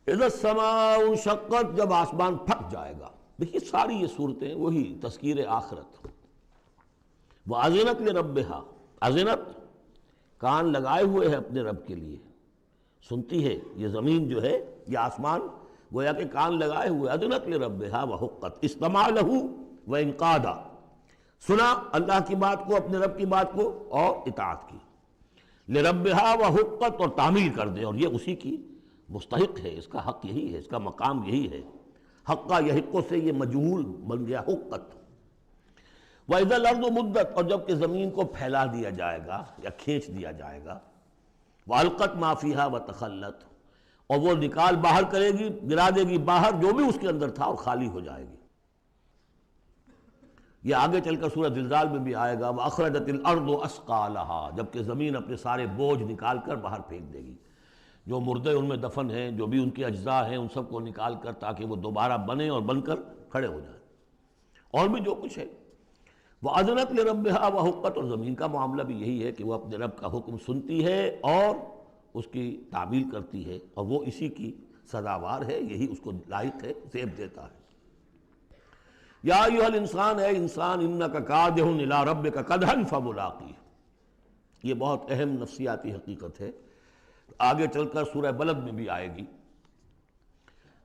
اذا السماء انشقت، جب آسمان پھٹ جائے گا۔ دیکھیے ساری یہ صورتیں وہی تذکیر آخرت۔ واذنت لربها، اذنت کان لگائے ہوئے ہے اپنے رب کے لیے، سنتی ہے یہ زمین جو ہے، یہ آسمان گویا کہ کان لگائے ہوئے، اذنت لربها وحقت، استمع له وانقاد، سنا اللہ کی بات کو، اپنے رب کی بات کو اور اطاعت کی۔ لربها وحقت، اور تعمیل کر دے، اور یہ اسی کی مستحق ہے، اس کا حق یہی ہے، اس کا مقام یہی ہے۔ حقا یحق سے یہ مجہول بن گیا حقت۔ وَإِذَا الْأَرْضُ مُدَّتْ، اور جب کہ زمین کو پھیلا دیا جائے گا یا کھینچ دیا جائے گا۔ وَأَلْقَتْ مَا فِيهَا وَتَخَلَّتْ، اور وہ نکال باہر کرے گی، گرا دے گی باہر جو بھی اس کے اندر تھا اور خالی ہو جائے گی۔ یہ آگے چل کر سورہ زلزال میں بھی آئے گا، وَأَخْرَجَتِ الْأَرْضُ أَثْقَالَهَا، جبکہ زمین اپنے سارے بوجھ نکال کر باہر پھینک دے گی، جو مردے ان میں دفن ہیں، جو بھی ان کے اجزاء ہیں، ان سب کو نکال کر، تاکہ وہ دوبارہ بنیں اور بن کر کھڑے ہو جائیں، اور بھی جو کچھ ہے۔ وَأَذْنَتْ لِرَبِّهَا وَحُقَّتْ، اور زمین کا معاملہ بھی یہی ہے کہ وہ اپنے رب کا حکم سنتی ہے اور اس کی تعمیل کرتی ہے، اور وہ اسی کی سزاوار ہے، یہی اس کو لائق ہے، زیب دیتا ہے۔ یا ایھا الانسان، اے انسان، انک کادح الی ربک کدحا فملاقیہ، یہ بہت اہم نفسیاتی حقیقت ہے، آگے چل کر سورہ بلد میں بھی آئے گی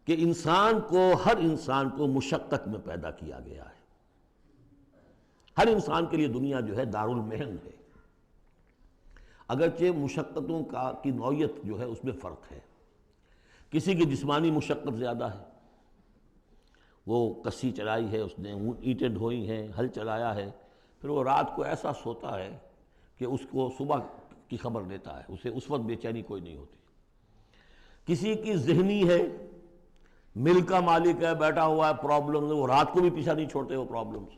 کہ انسان کو، ہر انسان کو مشقت میں پیدا کیا گیا ہے۔ ہر انسان کے لیے دنیا جو ہے دارالمحن ہے، اگرچہ مشقتوں کی نوعیت جو ہے اس میں فرق ہے۔ کسی کی جسمانی مشقت زیادہ ہے، وہ کسی چلائی ہے، اس نے اینٹیں ڈھوئی ہیں، ہل چلایا ہے، پھر وہ رات کو ایسا سوتا ہے کہ اس کو صبح کی خبر دیتا ہے، اسے اس وقت بے چینی کوئی نہیں ہوتی۔ کسی کی ذہنی ہے، مل کا مالک ہے، بیٹھا ہوا ہے، پرابلم، وہ رات کو بھی پیچھا نہیں چھوڑتے وہ پرابلمس،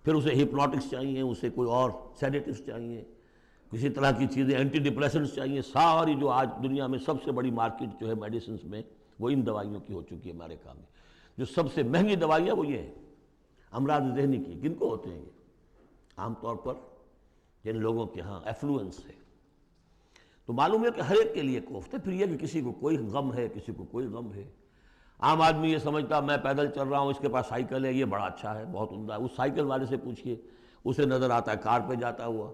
پھر اسے ہپنوٹکس چاہیے، اسے کوئی اور سیڈیٹیوس چاہیے، کسی طرح کی چیزیں، اینٹی ڈپریسنٹس چاہیے۔ ساری جو آج دنیا میں سب سے بڑی مارکیٹ جو ہے میڈیسنس میں، وہ ان دوائیوں کی ہو چکی ہے امریکہ میں۔ جو سب سے مہنگی دوائیاں وہ یہ ہیں امراض ذہنی کی۔ کن کو ہوتے ہیں یہ؟ عام طور پر جن لوگوں کے ہاں ایفلوئنس ہے۔ تو معلوم ہے کہ ہر ایک کے لیے کوفت ہے۔ پھر یہ کہ کسی کو کوئی غم ہے، کسی کو کوئی غم ہے۔ عام آدمی یہ سمجھتا میں پیدل چل رہا ہوں، اس کے پاس سائیکل ہے، یہ بڑا اچھا ہے، بہت عمدہ ہے۔ اس سائیکل والے سے پوچھئے، اسے نظر آتا ہے کار پہ جاتا ہوا،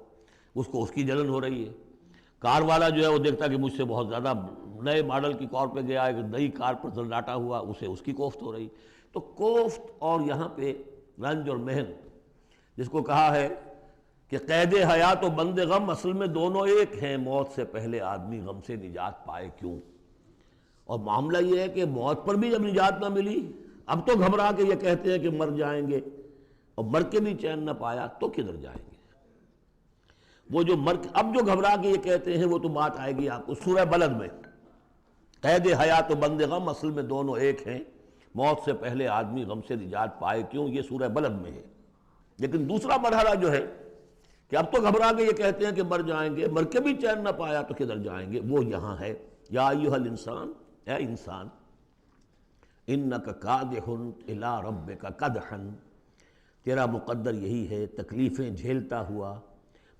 اس کو اس کی جلن ہو رہی ہے۔ کار والا جو ہے وہ دیکھتا ہے کہ مجھ سے بہت زیادہ نئے ماڈل کی کار پہ گیا ہے، کہ نئی کار پر زلزلاتا ہوا، اسے اس کی کوفت ہو رہی۔ تو کوفت اور یہاں پہ رنج اور محن، جس کو کہا ہے کہ قید حیات و بند غم اصل میں دونوں ایک ہیں، موت سے پہلے آدمی غم سے نجات پائے کیوں؟ اور معاملہ یہ ہے کہ موت پر بھی جب نجات نہ ملی، اب تو گھبرا کے یہ کہتے ہیں کہ مر جائیں گے، اور مر کے بھی چین نہ پایا تو کدھر جائیں گے؟ وہ جو اب جو گھبرا کے یہ کہتے ہیں، وہ تو بات آئے گی آپ کو سورہ بلد میں۔ قید حیات و بند غم اصل میں دونوں ایک ہیں، موت سے پہلے آدمی غم سے نجات پائے کیوں، یہ سورہ بلد میں ہے۔ لیکن دوسرا مرحلہ جو ہے کہ اب تو گھبرا کے یہ کہتے ہیں کہ مر جائیں گے، مر کے بھی چین نہ پایا تو کدھر جائیں گے، وہ یہاں ہے یا ایھا الانسان، اے انسان، انک کادح الی ربک کدحا، تیرا مقدر یہی ہے تکلیفیں جھیلتا ہوا،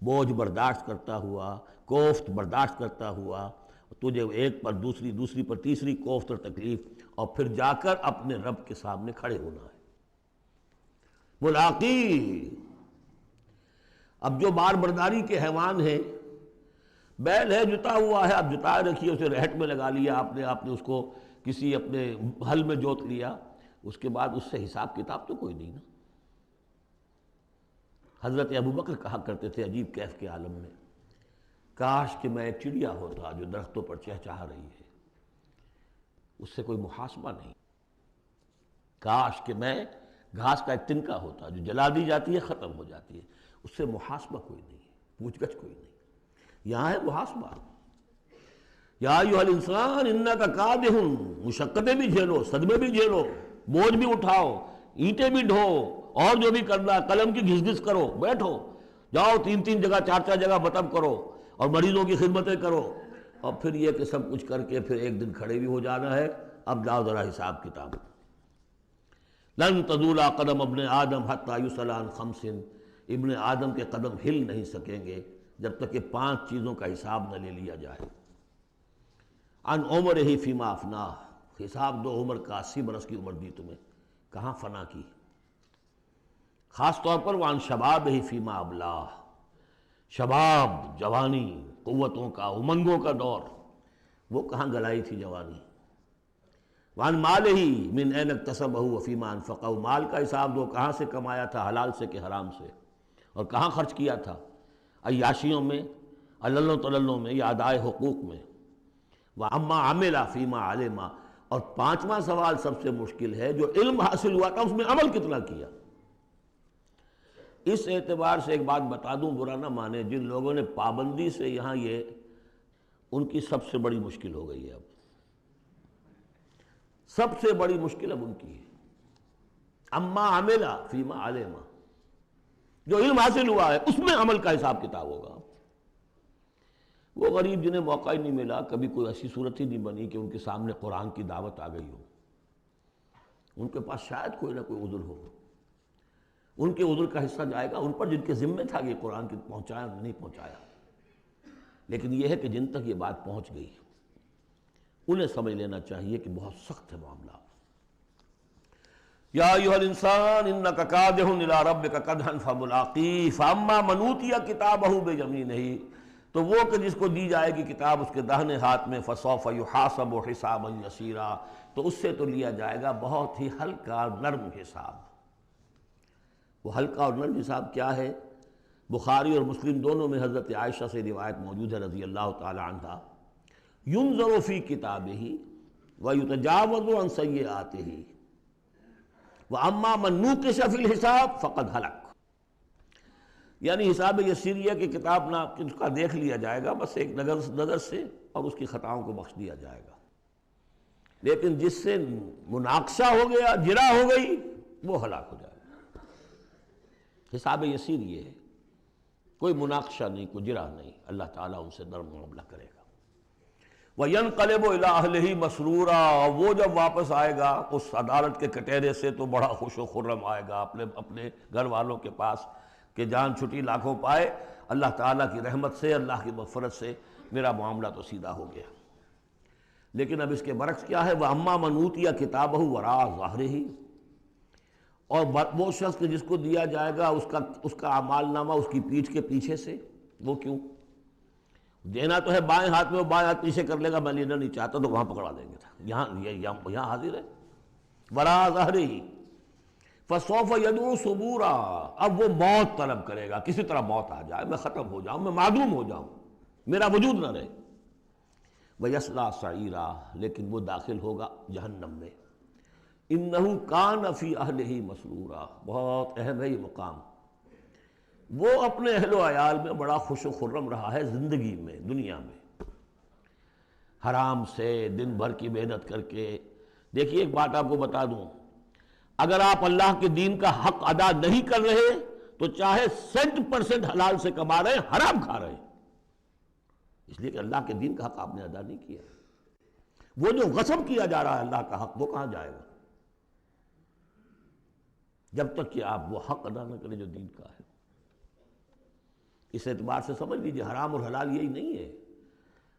بوجھ برداشت کرتا ہوا، کوفت برداشت کرتا ہوا، تجھے ایک پر دوسری پر تیسری کوفت اور تکلیف، اور پھر جا کر اپنے رب کے سامنے کھڑے ہونا ہے ملاقی۔ اب جو بار برداری کے حیوان ہیں، بیل ہے جتا ہوا ہے، اب جتائے رکھیے، اسے رہٹ میں لگا لیا آپ نے اس کو کسی اپنے ہل میں جوت لیا، اس کے بعد اس سے حساب کتاب تو کوئی نہیں نا۔ حضرت ابوبکر کہا کرتے تھے عجیب کیف کے عالم میں، کاش کہ میں ایک چڑیا ہوتا جو درختوں پر چہچہا رہی ہے، اس سے کوئی محاسبہ نہیں، کاش کہ میں گھاس کا ایک تنکا ہوتا جو جلا دی جاتی ہے ختم ہو جاتی ہے، اس سے محاسبہ کوئی نہیں ہے، پوچھ گچھ کوئی نہیں۔ یہاں ہے محاسبہ، یا ایھا الانسان انک کادح، مشقتیں بھی جھیلو، صدمے بھی جھیلو، بوجھ بھی اٹھاؤ، اینٹیں بھی ڈھو، اور جو بھی کرنا ہے قلم کی گھس گھس کرو، بیٹھو، جاؤ 3 جگہ 4 جگہ مطب کرو اور مریضوں کی خدمتیں کرو، اور پھر یہ کہ سب کچھ کر کے پھر ایک دن کھڑے بھی ہو جانا ہے، اب جاؤ ذرا حساب کتاب۔ لن تزول قدم ابن آدم حتی یسأل عن 5، ابن آدم کے قدم ہل نہیں سکیں گے جب تک کہ 5 چیزوں کا حساب نہ لے لیا جائے۔ عن عمرہ فیما افناہ، حساب دو عمر کا، 80 برس کی عمر دی تمہیں، کہاں فنا کی، خاص طور پر وعن شبابہ فیما ابلاہ، شباب، جوانی، قوتوں کا، امنگوں کا دور، وہ کہاں گلائی تھی جوانی۔ وعن مالہ من این اکتسبہ وفیما انفقہ، مال کا حساب دو، کہاں سے کمایا تھا، حلال سے کہ حرام سے، اور کہاں خرچ کیا تھا، عیاشیوں میں، عللوں تللوں میں، یا ادائے حقوق میں۔ وَأَمَّا عَمِلَ فِيمَا عَلِمَ، اور 5واں سوال سب سے مشکل ہے، جو علم حاصل ہوا تھا اس میں عمل کتنا کیا۔ اس اعتبار سے ایک بات بتا دوں، برا نہ مانے، جن لوگوں نے پابندی سے یہاں، یہ ان کی سب سے بڑی مشکل ہو گئی ہے، اب سب سے بڑی مشکل اب ان کی ہے۔ اما عمل فیما علم، جو علم حاصل ہوا ہے اس میں عمل کا حساب کتاب ہوگا۔ وہ غریب جنہیں موقع ہی نہیں ملا، کبھی کوئی ایسی صورت ہی نہیں بنی کہ ان کے سامنے قرآن کی دعوت آ گئی ہو، ان کے پاس شاید کوئی نہ کوئی عذر ہو، ان کے عذر کا حصہ جائے گا ان پر جن کے ذمہ تھا کہ قرآن کی پہنچایا نہیں پہنچایا۔ لیکن یہ ہے کہ جن تک یہ بات پہنچ گئی انہیں سمجھ لینا چاہیے کہ بہت سخت ہے معاملہ۔ یا ایھا الانسان انک کادح الی ربک کدحا فملاقیہ فاما من اوتی کتابہ بیمینہ، تو وہ کہ جس کو دی جائے گی کتاب اس کے داہنے ہاتھ میں، فسوف یحاسب حسابا یسیرا، تو اس سے تو لیا جائے گا بہت ہی ہلکا اور نرم حساب۔ وہ ہلکا اور نرم حساب کیا ہے؟ بخاری اور مسلم دونوں میں حضرت عائشہ سے روایت موجود ہے رضی اللہ تعالی عنہا، ینظر فی کتابہ ویتجاوز عن سیئاتہ واما من نوقش فی الحساب فقد ہلک، یعنی حساب یسیریہ کی کتاب نہ اس کا دیکھ لیا جائے گا بس ایک نظر سے، اور اس کی خطاؤں کو بخش دیا جائے گا، لیکن جس سے مناقشہ ہو گیا، جرا ہو گئی، وہ ہلاک ہو جائے گا۔ حساب یسیر یہ ہے، کوئی مناقشہ نہیں، کوئی جرا نہیں، اللہ تعالیٰ ان سے نرم معاملہ کرے گا۔ وَيَنْقَلِبُ إِلَىٰ أَهْلِهِ مَسْرُورًا، وہ جب واپس آئے گا اس عدالت کے کٹہرے سے تو بڑا خوش و خرم آئے گا اپنے گھر والوں کے پاس کہ جان چھٹی لاکھوں پائے، اللہ تعالیٰ کی رحمت سے، اللہ کی مغفرت سے میرا معاملہ تو سیدھا ہو گیا۔ لیکن اب اس کے برعکس کیا ہے؟ وَأَمَّا مَنْ أُوتِيَ كِتَابَهُ وَرَاءَ ظَهْرِهِ، اور وہ شخص جس کو دیا جائے گا اس کا اعمال نامہ اس کی پیٹھ کے پیچھے سے، وہ کیوں؟ دینا تو ہے بائیں ہاتھ میں، وہ بائیں ہاتھ پیچھے کر لے گا، میں لینا نہیں چاہتا تو وہاں پکڑا دیں گے، یہاں حاضر ہے۔ وَرَاءَ ظَهْرِهِ فَسَوْفَ يَدْعُو ثُبُورًا، اب وہ موت طلب کرے گا، کسی طرح موت آ جائے، میں ختم ہو جاؤں، میں معدوم ہو جاؤں، میرا وجود نہ رہے۔ وَيَصْلَىٰ سَعِيرًا، لیکن وہ داخل ہوگا جہنم میں۔ إِنَّهُ كَانَ فِي أَهْلِهِ مَسْرُورًا، بہت اہم ہے یہ مقام، وہ اپنے اہل و عیال میں بڑا خوش و خرم رہا ہے زندگی میں، دنیا میں، حرام سے دن بھر کی محنت کر کے۔ دیکھیے ایک بات آپ کو بتا دوں، اگر آپ اللہ کے دین کا حق ادا نہیں کر رہے تو چاہے 100% حلال سے کما رہے ہیں حرام کھا رہے ہیں، اس لیے کہ اللہ کے دین کا حق آپ نے ادا نہیں کیا۔ وہ جو غصب کیا جا رہا ہے اللہ کا حق، وہ کہاں جائے گا جب تک کہ آپ وہ حق ادا نہ کریں جو دین کا ہے۔ اس اعتبار سے سمجھ لیجیے حرام اور حلال یہی نہیں ہے،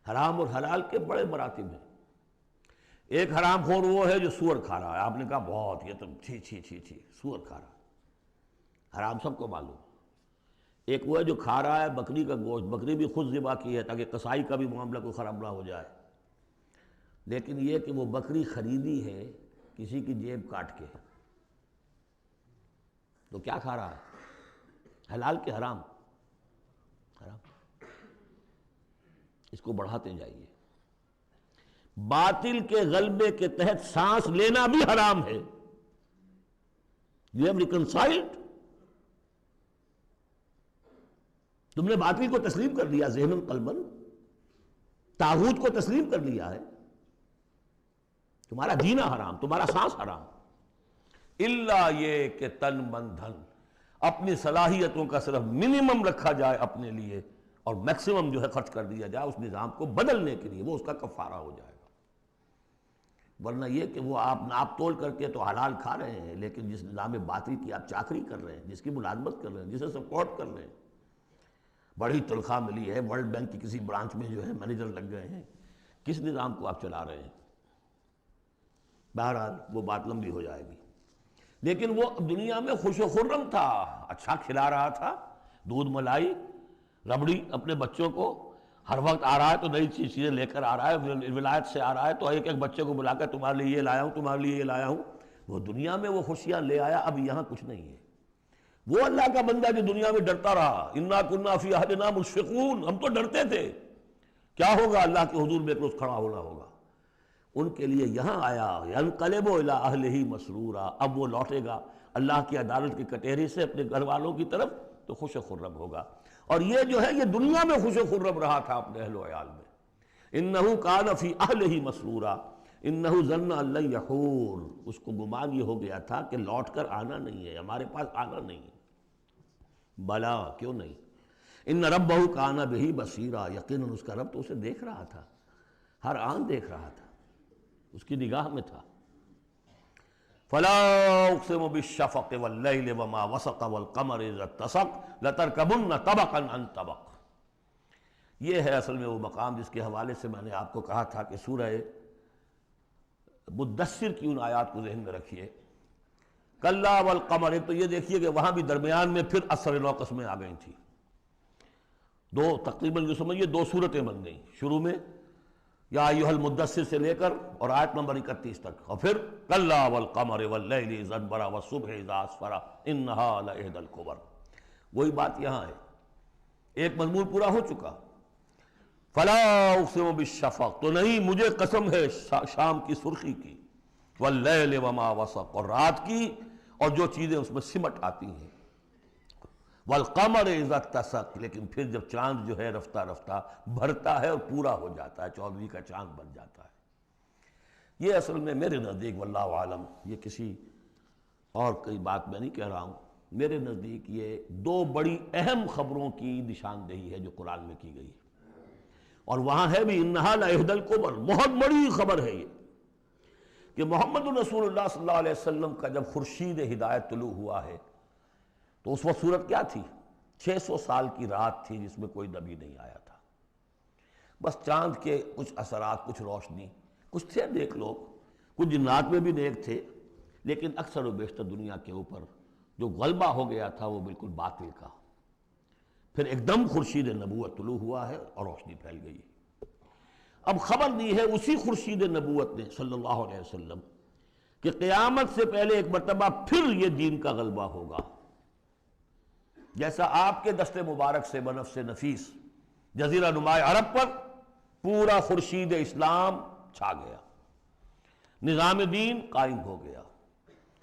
حرام اور حلال کے بڑے مراتب ہیں۔ ایک حرام خور وہ ہے جو سور کھا رہا ہے، آپ نے کہا بہت یہ تو چھی چھی چھی چھی سور کھا رہا ہے، حرام سب کو معلوم۔ ایک وہ ہے جو کھا رہا ہے بکری کا گوشت، بکری بھی خود ذبح کی ہے تاکہ قصائی کا بھی معاملہ کو خراب نہ ہو جائے، لیکن یہ کہ وہ بکری خریدی ہے کسی کی جیب کاٹ کے، تو کیا کھا رہا ہے؟ حلال کے حرام؟ حرام۔ اس کو بڑھاتے جائیے۔ باطل کے غلبے کے تحت سانس لینا بھی حرام ہے۔ You have reconciled؟ تم نے باطل کو تسلیم کر لیا، ذہن قلبن طاغوت کو تسلیم کر لیا ہے، تمہارا جینا حرام، تمہارا سانس حرام۔ الا یہ کہ تن من دھن، اپنی صلاحیتوں کا صرف منیمم رکھا جائے اپنے لیے اور میکسیمم جو ہے خرچ کر دیا جائے اس نظام کو بدلنے کے لیے، وہ اس کا کفارہ ہو جائے گا۔ ورنہ یہ کہ وہ آپ ناپ تول کر کے تو حلال کھا رہے ہیں، لیکن جس نظام باطل کی آپ چاکری کر رہے ہیں، جس کی ملازمت کر رہے ہیں، جسے سپورٹ کر رہے ہیں، بڑی تنخواہ ملی ہے، ورلڈ بینک کی کسی برانچ میں جو ہے مینیجر لگ گئے ہیں، کس نظام کو آپ چلا رہے ہیں؟ بہرحال وہ بات لمبی ہو جائے گی، لیکن وہ دنیا میں خوش و خرم تھا، اچھا کھلا رہا تھا، دودھ ملائی ربڑی اپنے بچوں کو، ہر وقت آ رہا ہے تو نئی چیزیں لے کر آ رہا ہے، ولایت سے آ رہا ہے تو ایک ایک بچے کو بلا کر تمہارے لیے یہ لایا ہوں، تمہارے لیے یہ لایا ہوں، وہ دنیا میں وہ خوشیاں لے آیا، اب یہاں کچھ نہیں ہے۔ وہ اللہ کا بندہ جو دنیا میں ڈرتا رہا، انا کنا فی اہلنا مشفقون، ہم تو ڈرتے تھے کیا ہوگا، اللہ کے حضور میں ایک روز کھڑا ہونا ہوگا، ان کے لیے یہاں آیا ینقلب الی اہلہ مسرورا، اب وہ لوٹے گا اللہ کی عدالت کے کٹہرے سے اپنے گھر والوں کی طرف تو خوش و خرم ہوگا۔ اور یہ جو ہے یہ دنیا میں خوش و خرم رہا تھا اپنے اہل و عیال میں۔ انہ کان فی اہلہ مسرورا انہ ظن ان لن یحور، اس کو گمان یہ ہو گیا تھا کہ لوٹ کر آنا نہیں ہے، ہمارے پاس آنا نہیں ہے۔ بلا، کیوں نہیں؟ ان ربہ کان بہ بصیرا، یقیناً اس کا رب تو اسے دیکھ رہا تھا، ہر آن دیکھ رہا تھا، اس کی نگاہ میں تھا۔ فلا اقسم بالشفق واللیل وما وسق والقمر اذا اتسق لترکبن طبقا عن طبق۔ یہ ہے اصل میں وہ مقام جس کے حوالے سے میں نے آپ کو کہا تھا کہ سورہ مدثر کی ان آیات کو ذہن میں رکھیے۔ کلا والقمر، ایک تو یہ دیکھیے کہ وہاں بھی درمیان میں پھر اثر نو قسمیں آ گئی تھیں، دو تقریباً جو سمجھیے دو صورتیں بن گئیں، شروع میں یا ایھا المدثر سے لے کر اور آیت نمبر 31 تک، اور پھر کلا والقمر واللیل اذ ادبر والصبح اذا اسفر انہا لإحدی الکبر۔ وہی بات یہاں ہے، ایک مضمون پورا ہو چکا۔ فلا اقسم بالشفق، تو نہیں مجھے قسم ہے شام کی سرخی کی، واللیل وما وسق، اور رات کی اور جو چیزیں اس میں سمٹ آتی ہیں، والقمر اذا اتسق، لیکن پھر جب چاند جو ہے رفتہ رفتہ بھرتا ہے اور پورا ہو جاتا ہے، چودھویں کا چاند بن جاتا ہے۔ یہ اصل میں میرے نزدیک واللہ عالم، یہ کسی اور کوئی بات میں نہیں کہہ رہا ہوں، میرے نزدیک یہ دو بڑی اہم خبروں کی نشاندہی ہے جو قرآن میں کی گئی ہے، اور وہاں ہے بھی انہا لإحدی الکبر، بہت بڑی خبر ہے یہ کہ محمد رسول اللہ صلی اللہ علیہ وسلم کا جب خورشید ہدایت طلوع ہوا ہے تو اس وقت صورت کیا تھی؟ 600 سال کی رات تھی جس میں کوئی نبی نہیں آیا تھا، بس چاند کے کچھ اثرات، کچھ روشنی، کچھ تھے نیک لوگ، کچھ جنات میں بھی نیک تھے، لیکن اکثر و بیشتر دنیا کے اوپر جو غلبہ ہو گیا تھا وہ بالکل باطل کا۔ پھر ایک دم خورشید نبوت طلوع ہوا ہے اور روشنی پھیل گئی ہے۔ اب خبر دی ہے اسی خورشید نبوت نے صلی اللہ علیہ وسلم کہ قیامت سے پہلے ایک مرتبہ پھر یہ دین کا غلبہ ہوگا، جیسا آپ کے دست مبارک سے بنفس نفیس جزیرہ نماء عرب پر پورا خورشید اسلام چھا گیا، نظام دین قائم ہو گیا۔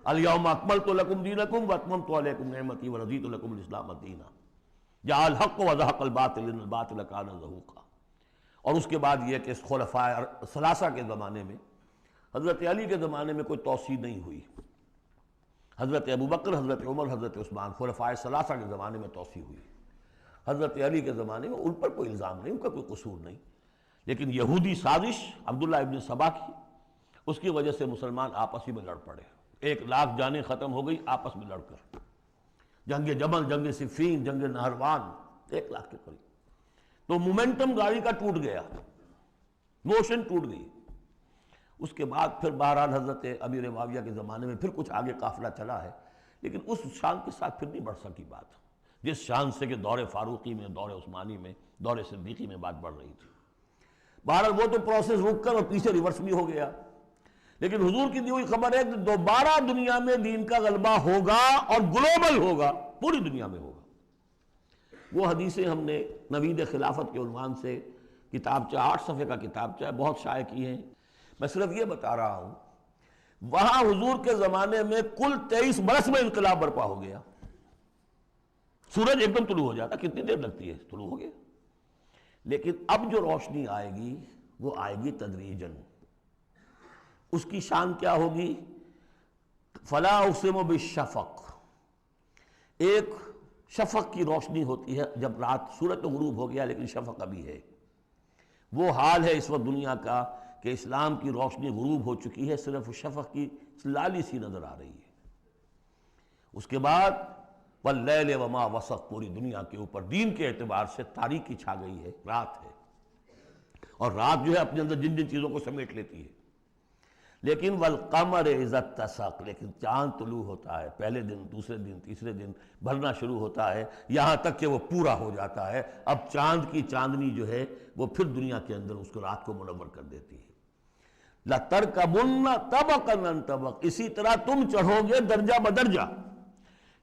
الیوم اکملت لکم دینکم واتممت علیکم نعمتی ورضیت لکم الاسلام دینا، جاء الحق وزہق الباطل ان الباطل کان زہوقا۔ اور اس کے بعد یہ کہ خلفاء ثلاثہ کے زمانے میں، حضرت علی کے زمانے میں کوئی توسیع نہیں ہوئی، حضرت ابوبکر، حضرت عمر، حضرت عثمان، خلفائے ثلاثہ کے زمانے میں توسیع ہوئی. حضرت علی کے زمانے میں ان پر کوئی الزام نہیں، ان کا کوئی قصور نہیں، لیکن یہودی سازش عبداللہ ابن سبا کی، اس کی وجہ سے مسلمان آپس ہی میں لڑ پڑے. 1,00,000 جانیں ختم ہو گئی آپس میں لڑ کر. جنگ جمل، جنگ صفین، جنگ نہروان، 1,00,000 کے قریب. تو مومنٹم گاڑی کا ٹوٹ گیا، موشن ٹوٹ گئی. اس کے بعد پھر بہرحال حضرت امیر معاویہ کے زمانے میں پھر کچھ آگے قافلہ چلا ہے، لیکن اس شان کے ساتھ پھر نہیں بڑھ سکی بات، جس شان سے کہ دور فاروقی میں، دور عثمانی میں، دور صدیقی میں بات بڑھ رہی تھی. بہرحال وہ تو پروسیس رک کر اور پیچھے ریورس بھی ہو گیا. لیکن حضور کی دی ہوئی خبر ہے کہ دوبارہ دنیا میں دین کا غلبہ ہوگا اور گلوبل ہوگا، پوری دنیا میں ہوگا. وہ حدیثیں ہم نے نوید خلافت کے عنوان سے کتابچہ، 8 صفحے کا کتابچہ بہت شائع کی ہیں. میں صرف یہ بتا رہا ہوں وہاں حضور کے زمانے میں کل 23 برس میں انقلاب برپا ہو گیا. سورج ایک دم طلوع ہو جاتا، کتنی دیر لگتی ہے، طلوع ہو گیا. لیکن اب جو روشنی آئے گی وہ آئے گی تدریجاً. اس کی شان کیا ہوگی؟ فلا اقسم بالشفق. ایک شفق کی روشنی ہوتی ہے جب رات سورج تو غروب ہو گیا لیکن شفق ابھی ہے. وہ حال ہے اس وقت دنیا کا کہ اسلام کی روشنی غروب ہو چکی ہے، صرف شفق کی لالی سی نظر آ رہی ہے. اس کے بعد واللیل وما وسق، پوری دنیا کے اوپر دین کے اعتبار سے تاریکی چھا گئی ہے، رات ہے. اور رات جو ہے اپنے اندر جن جن چیزوں کو سمیٹ لیتی ہے. لیکن والقمر اذا اتسق، لیکن چاند طلوع ہوتا ہے، پہلے دن، دوسرے دن، تیسرے دن بھرنا شروع ہوتا ہے، یہاں تک کہ وہ پورا ہو جاتا ہے. اب چاند کی چاندنی جو ہے وہ پھر دنیا کے اندر اس کو رات کو منور کر دیتی ہے. لَتَرْكَبُنَّ طَبَقًا عَنْ طَبَقٍ، اسی طرح تم چڑھو گے درجہ بدرجہ.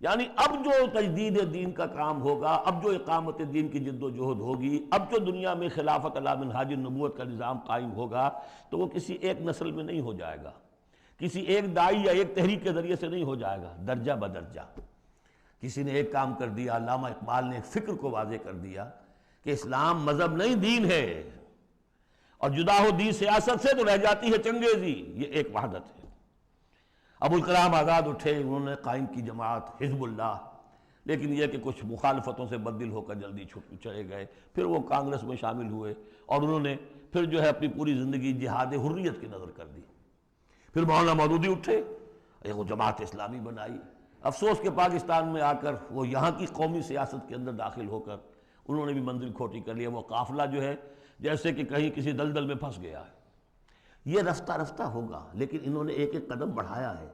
یعنی اب جو تجدید دین کا کام ہوگا، اب جو اقامت دین کی جد و جہد ہوگی، اب جو دنیا میں خلافت علی منہاج النبوت کا نظام قائم ہوگا تو وہ کسی ایک نسل میں نہیں ہو جائے گا، کسی ایک دائی یا ایک تحریک کے ذریعے سے نہیں ہو جائے گا، درجہ بدرجہ. کسی نے ایک کام کر دیا، علامہ اقبال نے ایک فکر کو واضح کر دیا کہ اسلام مذہب نہیں دین ہے، اور جدا ہو دین سیاست سے تو رہ جاتی ہے چنگیزی. یہ ایک وحدت ہے. ابوالکلام آزاد اٹھے، انہوں نے قائم کی جماعت حزب اللہ، لیکن یہ کہ کچھ مخالفتوں سے بددل ہو کر جلدی چلے گئے. پھر وہ کانگریس میں شامل ہوئے اور انہوں نے پھر جو ہے اپنی پوری زندگی جہاد حریت کی نظر کر دی. پھر مولانا مودودی اٹھے، وہ جماعت اسلامی بنائی. افسوس کہ پاکستان میں آ کر وہ یہاں کی قومی سیاست کے اندر داخل ہو کر انہوں نے بھی منزل کھوٹی کر لیا. وہ قافلہ جو ہے جیسے کہ کہیں کسی دلدل میں پھنس گیا ہے. یہ رفتہ رفتہ ہوگا، لیکن انہوں نے ایک ایک قدم بڑھایا ہے.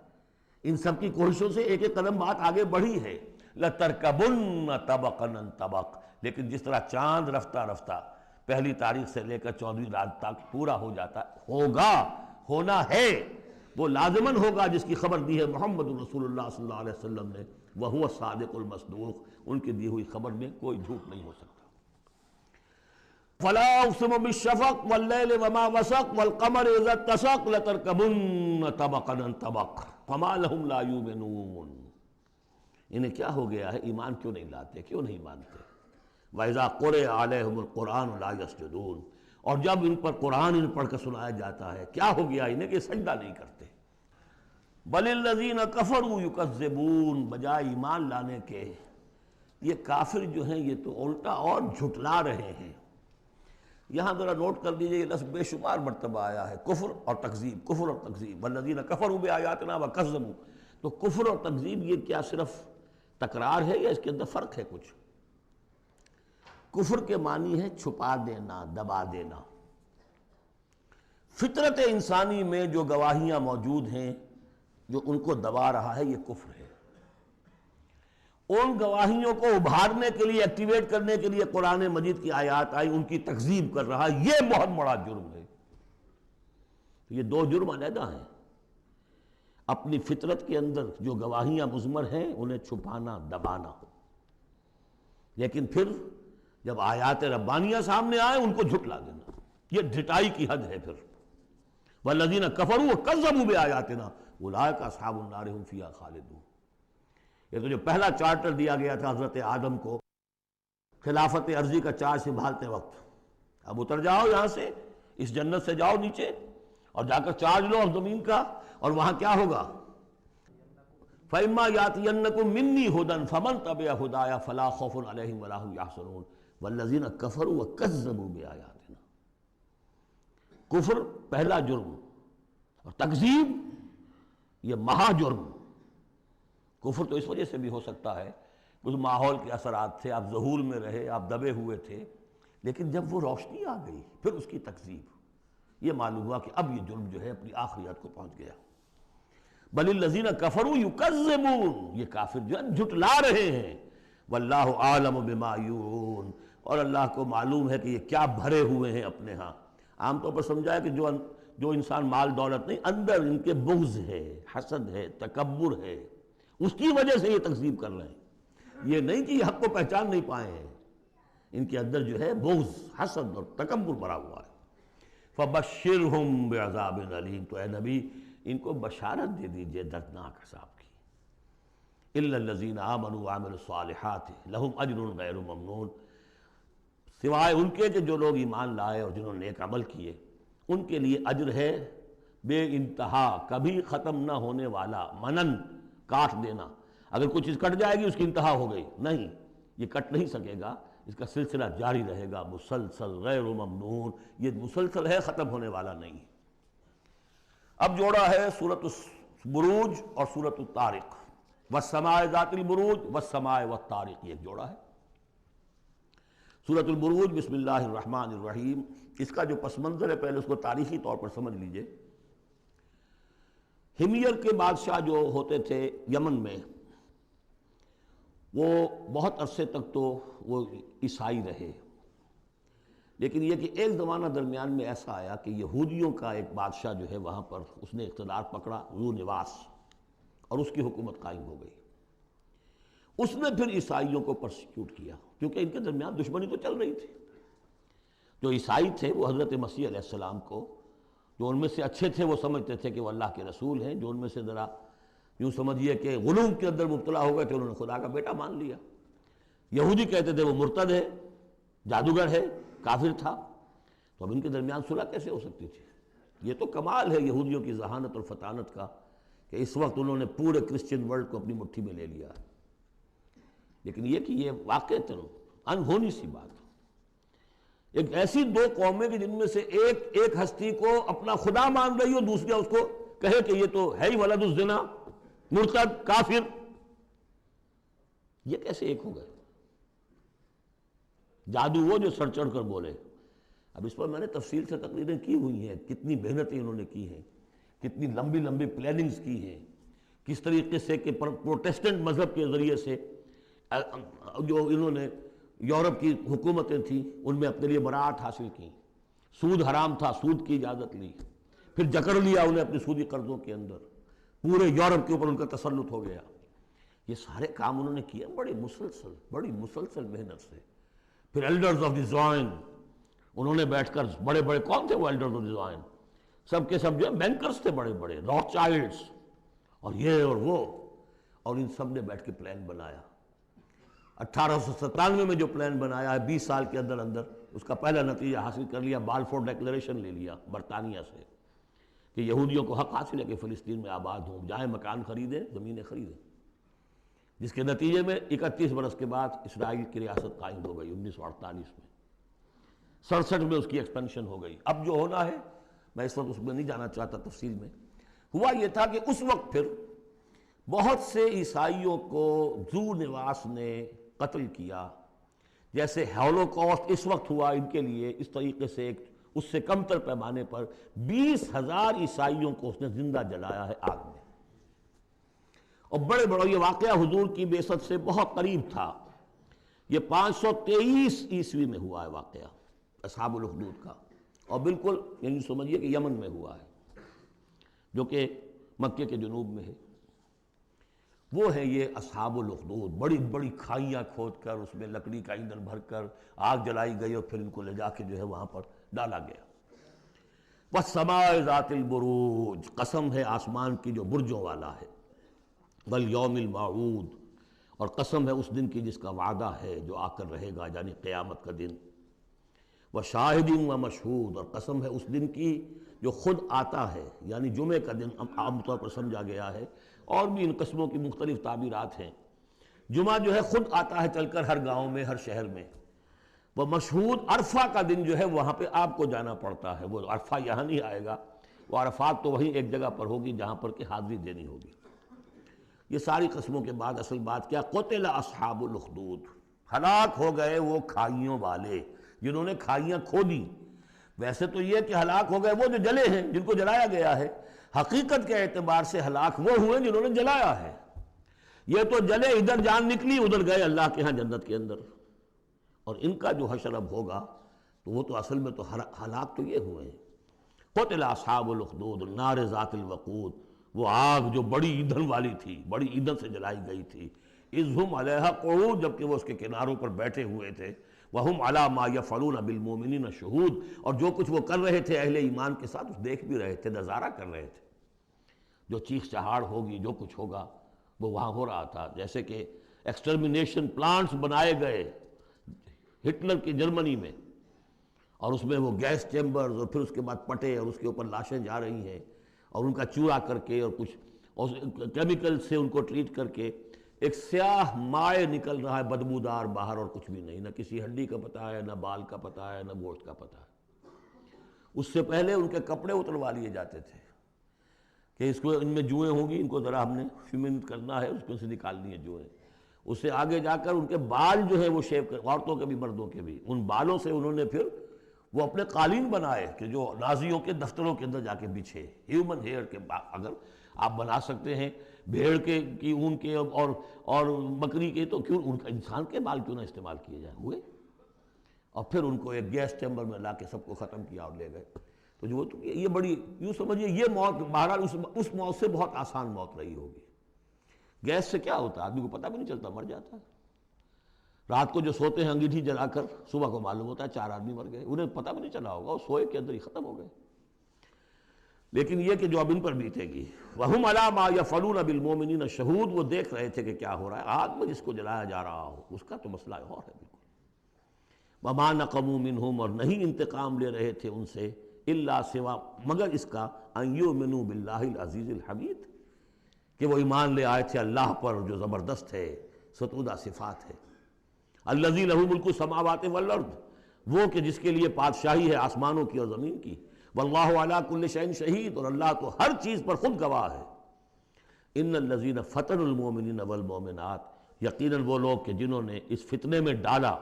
ان سب کی کوششوں سے ایک ایک قدم بات آگے بڑھی ہے. لَتَرْكَبُنَّ طَبَقًا عَنْ طَبَقٍ، لیکن جس طرح چاند رفتہ رفتہ پہلی تاریخ سے لے کر 14ویں رات تک پورا ہو جاتا ہوگا، ہونا ہے، وہ لازماً ہوگا جس کی خبر دی ہے محمد رسول اللہ صلی اللہ علیہ وسلم نے. وَهُوَ الصَّادِقُ الْمَصْدُوقُ، ان کی دی ہوئی خبر میں کوئی جھوٹ نہیں ہو سکتا. فَلَا أُقْسِمُ بِالشَّفَقِ وَاللَّيْلِ وَمَا وَسَقَ وَالْقَمَرِ إِذَا اتَّسَقَ لَتَرْكَبُنَّ طَبَقًا عَنْ طَبَقٍ فَمَا لَهُمْ لَا يُؤْمِنُونَ. انہیں کیا ہو گیا ہے، ایمان کیوں نہیں لاتے، کیوں نہیں مانتے؟ وَإِذَا قُرِئَ عَلَيْهِمُ الْقُرْآنُ لَا يَسْجُدُونَ، اور جب ان پر قرآن ان پڑھ کر سنایا جاتا ہے کیا ہو گیا انہیں کہ سجدہ نہیں کرتے. بَلِ الَّذِينَ كَفَرُوا يُكَذِّبُونَ، بجائے ایمان لانے کے یہ کافر جو ہیں یہ تو الٹا اور جھٹلا رہے ہیں. یہاں ذرا نوٹ کر دیجئے، یہ لفظ بے شمار مرتبہ آیا ہے، کفر اور تکذیب، کفر اور تکذیب. وَالَّذِينَ كَفَرُوا بِآيَاتِنَا وَكَذَّبُوا، تو کفر اور تکذیب یہ کیا صرف تکرار ہے یا اس کے اندر فرق ہے کچھ؟ کفر کے معنی ہے چھپا دینا، دبا دینا. فطرت انسانی میں جو گواہیاں موجود ہیں جو ان کو دبا رہا ہے، یہ کفر ہے. ان گواہیوں کو ابھارنے کے لیے، ایکٹیویٹ کرنے کے لیے قرآن مجید کی آیات آئی، ان کی تکذیب کر رہا ہے، یہ بہت بڑا جرم ہے. یہ دو جرم علیحدہ ہیں. اپنی فطرت کے اندر جو گواہیاں مضمر ہیں انہیں چھپانا، دبانا، لیکن پھر جب آیات ربانیہ سامنے آئے ان کو جھٹلا دینا، یہ ڈھٹائی کی حد ہے. پھر والذین کفروا وکذبوا بآیاتنا اولئک اصحاب النار هم فیہا خالدون. یہ تو جو پہلا چارٹر دیا گیا تھا حضرت آدم کو خلافت عرضی کا چارج سنبھالتے وقت، اب اتر جاؤ یہاں سے، اس جنت سے جاؤ نیچے اور جا کر چارج لو زمین کا، اور وہاں کیا ہوگا؟ فَإِمَّا يَأْتِيَنَّكُم مِّنِّي هُدًى فَمَن تَبِعَ هُدَايَ فَلَا خَوْفٌ عَلَيْهِمْ وَلَا هُمْ يَحْزَنُونَ وَالَّذِينَ كَفَرُوا وَكَذَّبُوا بِآيَاتِنَا۔ کفر پہلا جرم اور تکذیب یہ مہا جرم۔ کفر تو اس وجہ سے بھی ہو سکتا ہے اس ماحول کے اثرات تھے، آپ ذہول میں رہے، آپ دبے ہوئے تھے، لیکن جب وہ روشنی آ گئی پھر اس کی تکذیب، یہ معلوم ہوا کہ اب یہ جرم جو ہے اپنی آخری حد کو پہنچ گیا۔ بل الذین کفروا یکذبون، یہ کافر جو ہے جھٹلا رہے ہیں، واللہ عالم بما یوعون، اور اللہ کو معلوم ہے کہ یہ کیا بھرے ہوئے ہیں اپنے ہاں۔ عام طور پر سمجھا ہے کہ جو انسان مال دولت نہیں، اندر ان کے بغض ہے، حسد ہے، تکبر ہے، اس کی وجہ سے یہ تکذیب کر رہے ہیں، یہ نہیں کہ یہ حق کو پہچان نہیں پائے ہیں، ان کے اندر جو ہے بغض، حسد اور تکبر بھرا ہوا ہے۔ فبشرہم بعذاب علیم، تو اے نبی ان کو بشارت دے دیجئے دردناک عذاب کی۔ الا الذین آمنوا وعملوا الصالحات لہم اجر غیر ممنون، سوائے ان کے کہ جو لوگ ایمان لائے اور جنہوں نے نیک عمل کیے، ان کے لیے اجر ہے بے انتہا، کبھی ختم نہ ہونے والا، منن کاٹ دینا، اگر کچھ چیز کٹ جائے گی اس کی انتہا ہو گئی، نہیں، یہ کٹ نہیں سکے گا، اس کا سلسلہ جاری رہے گا، مسلسل غیر ممنون، یہ مسلسل ہے، ختم ہونے والا نہیں۔ اب جوڑا ہے سورۃ البروج اور سورۃ الطارق، والسماء ذات البروج والسماء والطارق، یہ ایک جوڑا ہے۔ سورۃ البروج بسم اللہ الرحمن الرحیم، اس کا جو پس منظر ہے پہلے اس کو تاریخی طور پر سمجھ لیجئے۔ ہمیر کے بادشاہ جو ہوتے تھے یمن میں، وہ بہت عرصے تک تو وہ عیسائی رہے، لیکن یہ کہ ایک زمانہ درمیان میں ایسا آیا کہ یہودیوں کا ایک بادشاہ جو ہے وہاں پر اس نے اقتدار پکڑا، ذو نواس، اور اس کی حکومت قائم ہو گئی۔ اس نے پھر عیسائیوں کو پرسیکیوٹ کیا، کیونکہ ان کے درمیان دشمنی تو چل رہی تھی۔ جو عیسائی تھے وہ حضرت مسیح علیہ السلام کو، جو ان میں سے اچھے تھے وہ سمجھتے تھے کہ وہ اللہ کے رسول ہیں، جو ان میں سے ذرا یوں سمجھیے کہ غلو کے اندر مبتلا ہو گئے تھے، انہوں نے خدا کا بیٹا مان لیا۔ یہودی کہتے تھے وہ مرتد ہے، جادوگر ہے، کافر تھا۔ تو اب ان کے درمیان صلح کیسے ہو سکتی تھی؟ یہ تو کمال ہے یہودیوں کی ذہانت اور فطانت کا کہ اس وقت انہوں نے پورے کرسچن ورلڈ کو اپنی مٹھی میں لے لیا۔ لیکن یہ کہ یہ واقعتاً انہونی سی بات، ایک ایسی دو قومیں کہ جن میں سے ایک ہستی کو اپنا خدا مان رہی ہو، دوسری اس کو کہے کہ یہ تو ہے ہی ولد الزنا، مرتد، کافر، یہ کیسے ایک ہو گئے؟ جادو وہ جو سر چڑھ کر بولے۔ اب اس پر میں نے تفصیل سے تقریریں کی ہوئی ہیں، کتنی محنتیں انہوں نے کی ہیں، کتنی لمبی لمبی پلاننگز کی ہیں، کس طریقے سے کہ پروٹیسٹنٹ مذہب کے ذریعے سے جو انہوں نے یورپ کی حکومتیں تھیں ان میں اپنے لیے براعت حاصل کی، سود حرام تھا، سود کی اجازت لی، پھر جکڑ لیا انہیں اپنے سودی قرضوں کے اندر، پورے یورپ کے اوپر ان کا تسلط ہو گیا۔ یہ سارے کام انہوں نے کیے بڑی مسلسل محنت سے۔ پھر ایلڈرز آف دی زوائن، انہوں نے بیٹھ کر، بڑے بڑے کون تھے وہ ایلڈرز آف دی زوائن؟ سب کے سب جو ہے بینکرز تھے، بڑے بڑے راک چائلڈز اور یہ اور وہ، اور ان سب نے بیٹھ کے پلان بنایا۔ 1897 میں جو پلان بنایا ہے، 20 سال کے اندر اندر اس کا پہلا نتیجہ حاصل کر لیا، بالفور ڈیکلیریشن لے لیا برطانیہ سے کہ یہودیوں کو حق حاصل ہے کہ فلسطین میں آباد ہوں، جائیں مکان خریدیں، زمینیں خریدیں، جس کے نتیجے میں 31 برس کے بعد اسرائیل کی ریاست قائم ہو گئی 1948 میں۔ 67 میں اس کی ایکسپینشن ہو گئی۔ اب جو ہونا ہے، میں اس وقت اس میں نہیں جانا چاہتا تفصیل میں، ہوا یہ تھا کہ اس وقت پھر بہت سے عیسائیوں کو ذو نواس نے قتل کیا، جیسے ہولوکاسٹ اس وقت ہوا ان کے لیے، اس طریقے سے اس سے کم تر پیمانے پر 20,000 عیسائیوں کو اس نے زندہ جلایا ہے آگ میں، اور بڑے بڑے، یہ واقعہ حضور کی بعثت سے بہت قریب تھا، یہ 523 عیسوی میں ہوا ہے واقعہ اصحاب الاخدود کا، اور بالکل یعنی سمجھیے کہ یمن میں ہوا ہے جو کہ مکے کے جنوب میں ہے۔ وہ ہیں یہ اصحاب الاخدود، بڑی بڑی کھائیاں کھود کر اس میں لکڑی کا ایندھن بھر کر آگ جلائی گئی اور پھر ان کو لے جا کے جو ہے وہاں پر ڈالا گیا۔ والسماء ذات البروج، قسم ہے آسمان کی جو برجوں والا ہے، والیوم الموعود، اور قسم ہے اس دن کی جس کا وعدہ ہے جو آ کر رہے گا، یعنی قیامت کا دن، وشاہد ومشہود، اور قسم ہے اس دن کی جو خود آتا ہے، یعنی جمعے کا دن عام طور پر سمجھا گیا ہے، اور بھی ان قسموں کی مختلف تعبیرات ہیں۔ جمعہ جو ہے خود آتا ہے چل کر ہر گاؤں میں، ہر شہر میں۔ وہ مشہود عرفہ کا دن جو ہے وہاں پہ آپ کو جانا پڑتا ہے، وہ عرفہ یہاں نہیں آئے گا، وہ عرفات تو وہیں ایک جگہ پر ہوگی جہاں پر کہ حاضری دینی ہوگی۔ یہ ساری قسموں کے بعد اصل بات کیا؟ قتل اصحاب الاخدود، ہلاک ہو گئے وہ کھائیوں والے جنہوں نے کھائیاں کھودی۔ ویسے تو یہ کہ ہلاک ہو گئے وہ جو جلے ہیں، جن کو جلایا گیا ہے، حقیقت کے اعتبار سے ہلاک وہ ہوئے جنہوں نے جلایا ہے۔ یہ تو جلے، ادھر جان نکلی، ادھر گئے اللہ کے ہاں جنت کے اندر۔ اور ان کا جو حشر اب ہوگا تو وہ تو اصل میں تو ہلاک تو یہ ہوئے ہیں۔ قتل اصحاب الاخدود النار ذات الوقود، وہ آگ جو بڑی ایندھن والی تھی، بڑی ایندھن سے جلائی گئی تھی۔ اذ ہم علیہا قعود، جبکہ وہ اس کے کناروں پر بیٹھے ہوئے تھے۔ وہم علی ما یفعلون بالمؤمنین شہود، اور جو کچھ وہ کر رہے تھے اہل ایمان کے ساتھ اس دیکھ بھی رہے تھے، نظارہ کر رہے تھے۔ جو چیخ چہاڑ ہوگی، جو کچھ ہوگا وہ وہاں ہو رہا تھا۔ جیسے کہ ایکسٹرمنیشن پلانٹس بنائے گئے ہٹلر کی جرمنی میں، اور اس میں وہ گیس چیمبرز، اور پھر اس کے بعد پٹے، اور اس کے اوپر لاشیں جا رہی ہیں، اور ان کا چورا کر کے اور کچھ کیمیکل سے ان کو ٹریٹ کر کے ایک سیاہ مائع نکل رہا ہے بدبودار باہر، اور کچھ بھی نہیں، نہ کسی ہڈی کا پتہ ہے، نہ بال کا پتہ ہے، نہ گوشت کا پتہ ہے۔ اس سے پہلے ان کے کپڑے اتروا لیے جاتے تھے کہ اس کو، ان میں جوئیں ہوں گی، ان کو ذرا ہم نے فیمنٹ کرنا ہے، اس کو سے نکالنی ہے جوئیں۔ اس سے آگے جا کر ان کے بال جو ہے وہ شیو کر، عورتوں کے بھی مردوں کے بھی، ان بالوں سے انہوں نے پھر وہ اپنے قالین بنائے کہ جو نازیوں کے دفتروں کے اندر جا کے بچھے۔ ہیومن ہیئر کے اگر آپ بنا سکتے ہیں بھیڑ کے کی اون کے اور بکری کے، تو کیوں ان کا انسان کے بال کیوں نہ استعمال کیے جائیں؟ ہوئے، اور پھر ان کو ایک گیس چیمبر میں لا کے سب کو ختم کیا اور لے گئے۔ تو جو یہ بڑی، یوں سمجھیے یہ موت بہرحال اس موت سے بہت آسان موت رہی ہوگی۔ گیس سے کیا ہوتا ہے؟ آدمی کو پتہ بھی نہیں چلتا، مر جاتا ہے۔ رات کو جو سوتے ہیں انگیٹھی جلا کر، صبح کو معلوم ہوتا ہے 4 آدمی مر گئے، انہیں پتہ بھی نہیں چلا ہوگا، وہ سوئے کے اندر ہی ختم ہو گئے۔ لیکن یہ کہ جو اب ان پر بیتے گی، وَهُمْ عَلَىٰ مَا يَفْعَلُونَ بِالْمُؤْمِنِينَ شَهُودٌ، وہ دیکھ رہے تھے کہ کیا ہو رہا ہے، آگ میں جس کو جلایا جا رہا ہو اس کا تو مسئلہ اور ہے بالکل۔ وَمَا نَقَمُوا مِنْهُمْ، اور نہیں انتقام لے رہے تھے ان سے، إِلَّا سوا مگر اس کا، أَن يُؤْمِنُوا بِاللَّهِ الْعَزِيزِ الْحَمِيدِ، کہ وہ ایمان لے آئے تھے اللہ پر جو زبردست ہے، ستودہ صفات ہے۔ الذی لہ ملک السماوات والارض، وہ کہ جس کے لیے بادشاہی ہے آسمانوں کی اور زمین کی۔ واللہ علی کل شیء شہید، اور اللہ تو ہر چیز پر خود گواہ ہے۔ ان الذین فتنوا المؤمنین والمؤمنات، یقیناً وہ لوگ کہ جنہوں نے اس فتنے میں ڈالا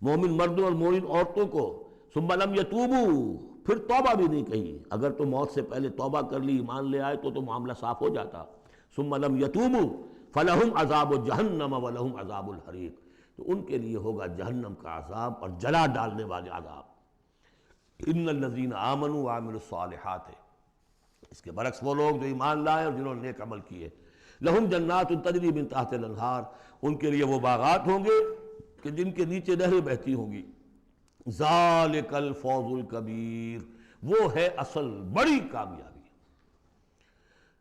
مومن مردوں اور مومن عورتوں کو، ثم لم یتوبوا، پھر توبہ بھی نہیں کہی۔ اگر تو موت سے پہلے توبہ کر لی، ایمان لے آئے تو معاملہ صاف ہو جاتا۔ ثم لم یتوبوا فلہم عذاب جہنم ولہم عذاب الحریق، تو ان کے لیے ہوگا جہنم کا عذاب اور جلا ڈالنے والے عذاب۔ ان الذین آمنوا وعملوا الصالحات، اس کے برعکس وہ لوگ جو ایمان لائے اور جنہوں نے نیک عمل کیے، لہم جنات تجری من تحت الانہار، ان کے لیے وہ باغات ہوں گے کہ جن کے نیچے نہریں بہتی ہوں گی۔ ذالک الفوز الکبیر، وہ ہے اصل بڑی کامیابی۔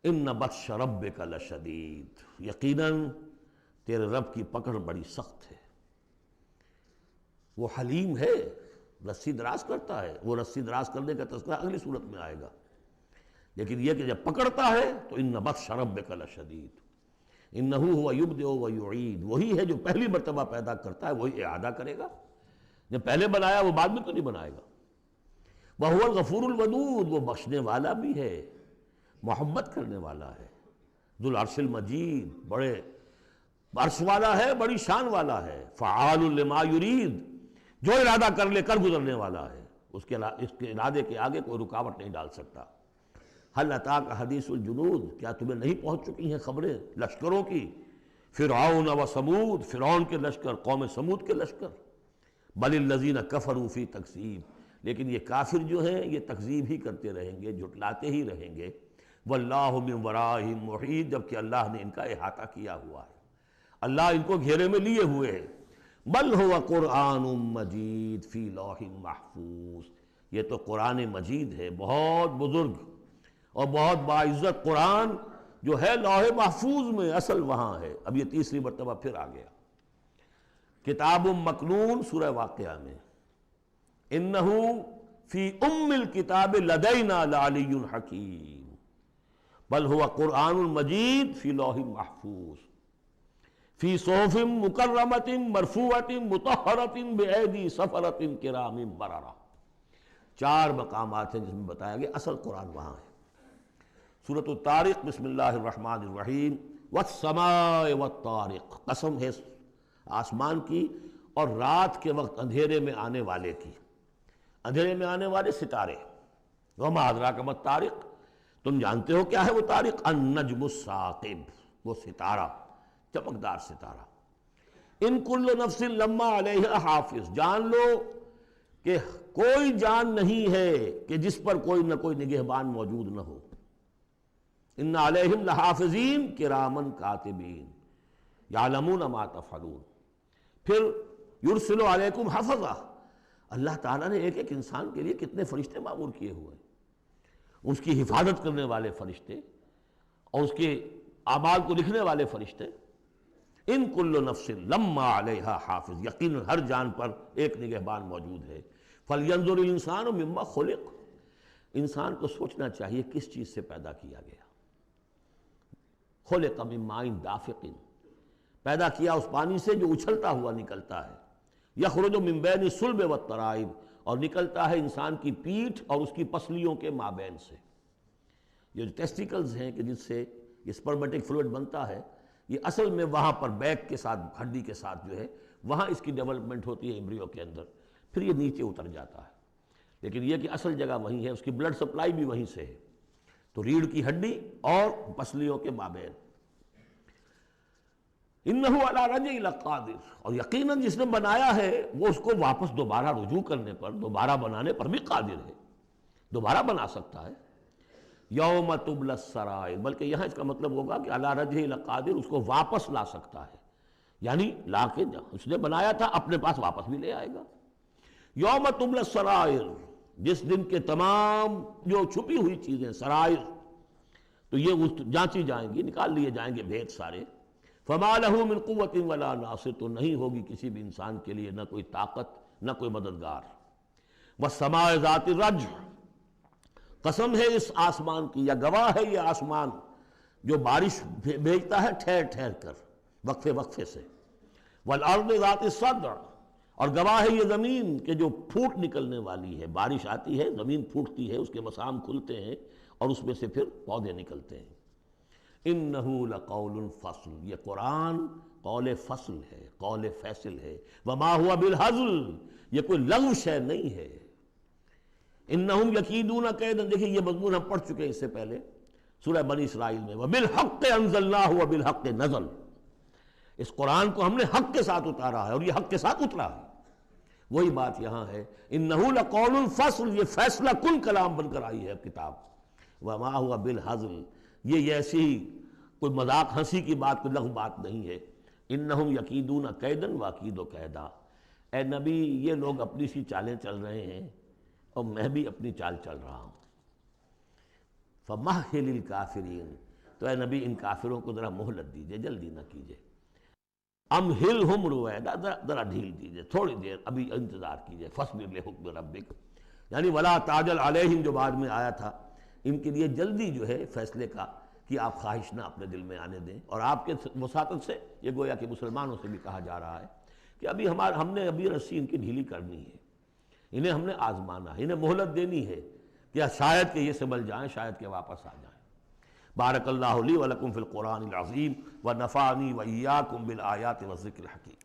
ان بطش ربک لشدید، یقیناً تیرے رب کی پکڑ بڑی سخت ہے۔ وہ حلیم ہے، رسی دراز کرتا ہے، وہ رسی دراز کرنے کا تذکرہ اگلی صورت میں آئے گا، لیکن یہ کہ جب پکڑتا ہے تو ان بطش ربک لشدید، انہ هو یبدئ و یعید، وہی ہے جو پہلی مرتبہ پیدا کرتا ہے وہی اعادہ کرے گا۔ جب پہلے بنایا وہ بعد میں تو نہیں بنائے گا۔ وہو الغفور الودود، وہ بخشنے والا بھی ہے، محبت کرنے والا ہے۔ ذو العرش المجید، بڑے عرش والا ہے، بڑی شان والا ہے۔ فعال لما یرید، جو ارادہ کر لے کر گزرنے والا ہے، اس کے ارادے کے آگے کوئی رکاوٹ نہیں ڈال سکتا۔ هل اتاک حدیث الجنود، کیا تمہیں نہیں پہنچ چکی ہیں خبریں لشکروں کی؟ فرعون و سمود، فرعون کے لشکر، قوم سمود کے لشکر۔ بل الذین کفروا فی تکذیب، لیکن یہ کافر جو ہیں یہ تکذیب ہی کرتے رہیں گے، جھٹلاتے ہی رہیں گے۔ واللہ من ورائہم محیط، جبکہ اللہ نے ان کا احاطہ کیا ہوا ہے، اللہ ان کو گھیرے میں لیے ہوئے ہے۔ بل هو قرآن مجید فی لوح محفوظ، یہ تو قرآن مجید ہے، بہت بزرگ اور بہت باعزت قرآن جو ہے لوح محفوظ میں، اصل وہاں ہے۔ اب یہ تیسری مرتبہ پھر آ گیا۔ کتاب مکنون سورہ واقعہ میں، انہ فی ام الکتاب لدینا لعلی حکیم، بل هو قرآن مجید فی لوح محفوظ فی صحف مکرمۃ مرفوعۃ مطہرۃ بأیدی سفرۃ کرام بررہ. 4 مقامات ہیں جس میں بتایا گیا اصل قرآن وہاں ہے. سورۃ الطارق بسم اللہ الرحمن الرحیم والسماء والطارق، قسم ہے آسمان کی اور رات کے وقت اندھیرے میں آنے والے کی. اندھیرے میں آنے والے ستارے. وما ادراک ما الطارق، تم جانتے ہو کیا ہے وہ طارق؟ النجم الثاقب، وہ ستارہ، چمکدار ستارہ. ان کل نفس لما علیہا حافظ، جان لو کہ کوئی جان نہیں ہے کہ جس پر کوئی نہ کوئی نگہبان موجود نہ ہو. ان علیہم لحافظین کرامن کاتبین یعلمون ما تفعلون. پھر یرسل علیکم حفظہ، اللہ تعالیٰ نے ایک ایک انسان کے لیے کتنے فرشتے معمور کیے ہوئے ہیں، اس کی حفاظت کرنے والے فرشتے اور اس کے اعمال کو لکھنے والے فرشتے. ان کل نفس لما علیہا حافظ، یقیناً ہر جان پر ایک نگہبان موجود ہے. فلینظر الانسان مما خلق، انسان کو سوچنا چاہیے کس چیز سے پیدا کیا گیا. خلق من ماء دافق، پیدا کیا اس پانی سے جو اچھلتا ہوا نکلتا ہے. یخرج من بین الصلب والترائب، اور نکلتا ہے انسان کی پیٹھ اور اس کی پسلیوں کے مابین سے. یہ جو ٹیسٹیکلز ہیں کہ جس سے یہ سپرمیٹک فلوئڈ بنتا ہے، یہ اصل میں وہاں پر بیک کے ساتھ، ہڈی کے ساتھ جو ہے وہاں اس کی ڈیولپمنٹ ہوتی ہے ایمبریو کے اندر، پھر یہ نیچے اتر جاتا ہے. لیکن یہ کہ اصل جگہ وہیں ہے، اس کی بلڈ سپلائی بھی وہیں سے ہے. تو ریڑھ کی ہڈی اور پسلیوں کے مابین. انہ علی رجعہ لقادر، اور یقیناً جس نے بنایا ہے وہ اس کو واپس دوبارہ رجوع کرنے پر، دوبارہ بنانے پر بھی قادر ہے، دوبارہ بنا سکتا ہے. یوم تبلی السرائر، بلکہ یہاں اس کا مطلب ہوگا کہ علی رجعہ لقادر، اس کو واپس لا سکتا ہے، یعنی لا کے اس نے بنایا تھا اپنے پاس واپس بھی لے آئے گا. یوم تبلی السرائر، جس دن کے تمام جو چھپی ہوئی چیزیں سرائر، تو یہ جانچی جائیں گی، نکال لیے جائیں گے بھید سارے. فما لہ من قوت ولا ناصر، تو نہیں ہوگی کسی بھی انسان کے لیے نہ کوئی طاقت نہ کوئی مددگار. والسماء ذات الرجع، قسم ہے اس آسمان کی، یا گواہ ہے یہ آسمان جو بارش بھیجتا ہے ٹھہر ٹھہر کر، وقفے وقفے سے. والارض ذات الصدع، اور گواہ ہے یہ زمین کہ جو پھوٹ نکلنے والی ہے. بارش آتی ہے، زمین پھوٹتی ہے، اس کے مسام کھلتے ہیں اور اس میں سے پھر پودے نکلتے ہیں. انہ لقول فصل، یہ قرآن قول فصل ہے، قول فیصل ہے. وما ہوا بالہزل، یہ کوئی لغو شے نہیں ہے. انہم یکیدون کیدا، دیکھیں یہ مضمون ہم پڑھ چکے ہیں اس سے پہلے سورہ بنی اسرائیل میں. وبالحق انزلناہ وبالحق نزل، اس قرآن کو ہم نے حق کے ساتھ اتارا ہے اور یہ حق کے ساتھ اترا ہے. وہی بات یہاں ہے، انہ لقول فصل، یہ فیصلہ کن کلام بن کر آئی ہے کتاب. وما ہوا بالہزل، یہ ایسی کوئی مذاق ہنسی کی بات، کوئی لغو بات نہیں ہے. انہم یکیدون کیدا واکید کیدا، اے نبی یہ لوگ اپنی سی چالیں چل رہے ہیں اور میں بھی اپنی چال چل رہا ہوں. فمہل الکافرین، تو اے نبی ان کافروں کو ذرا مہلت دیجئے، جلدی نہ کیجئے. امہلہم رویدا، ذرا ڈھیل دیجئے، تھوڑی دیر ابھی انتظار کیجئے. فاصبر لحکم ربک، یعنی ولا تعجل علیہم جو بعد میں آیا تھا، ان کے لیے جلدی جو ہے فیصلے کا کہ آپ خواہش نہ اپنے دل میں آنے دیں. اور آپ کے وساطت سے یہ گویا کہ مسلمانوں سے بھی کہا جا رہا ہے کہ ابھی ہم نے ابھی رسی ان کی ڈھیلی کرنی ہے، انہیں ہم نے آزمانا ہے، انہیں مہلت دینی ہے کہ شاید کہ یہ سنبھل جائیں، شاید کہ واپس آ جائیں. بارک اللہ لی ولکم فی القرآن العظیم ونفعنی وإیاکم بالآیات والذکر الحکیم.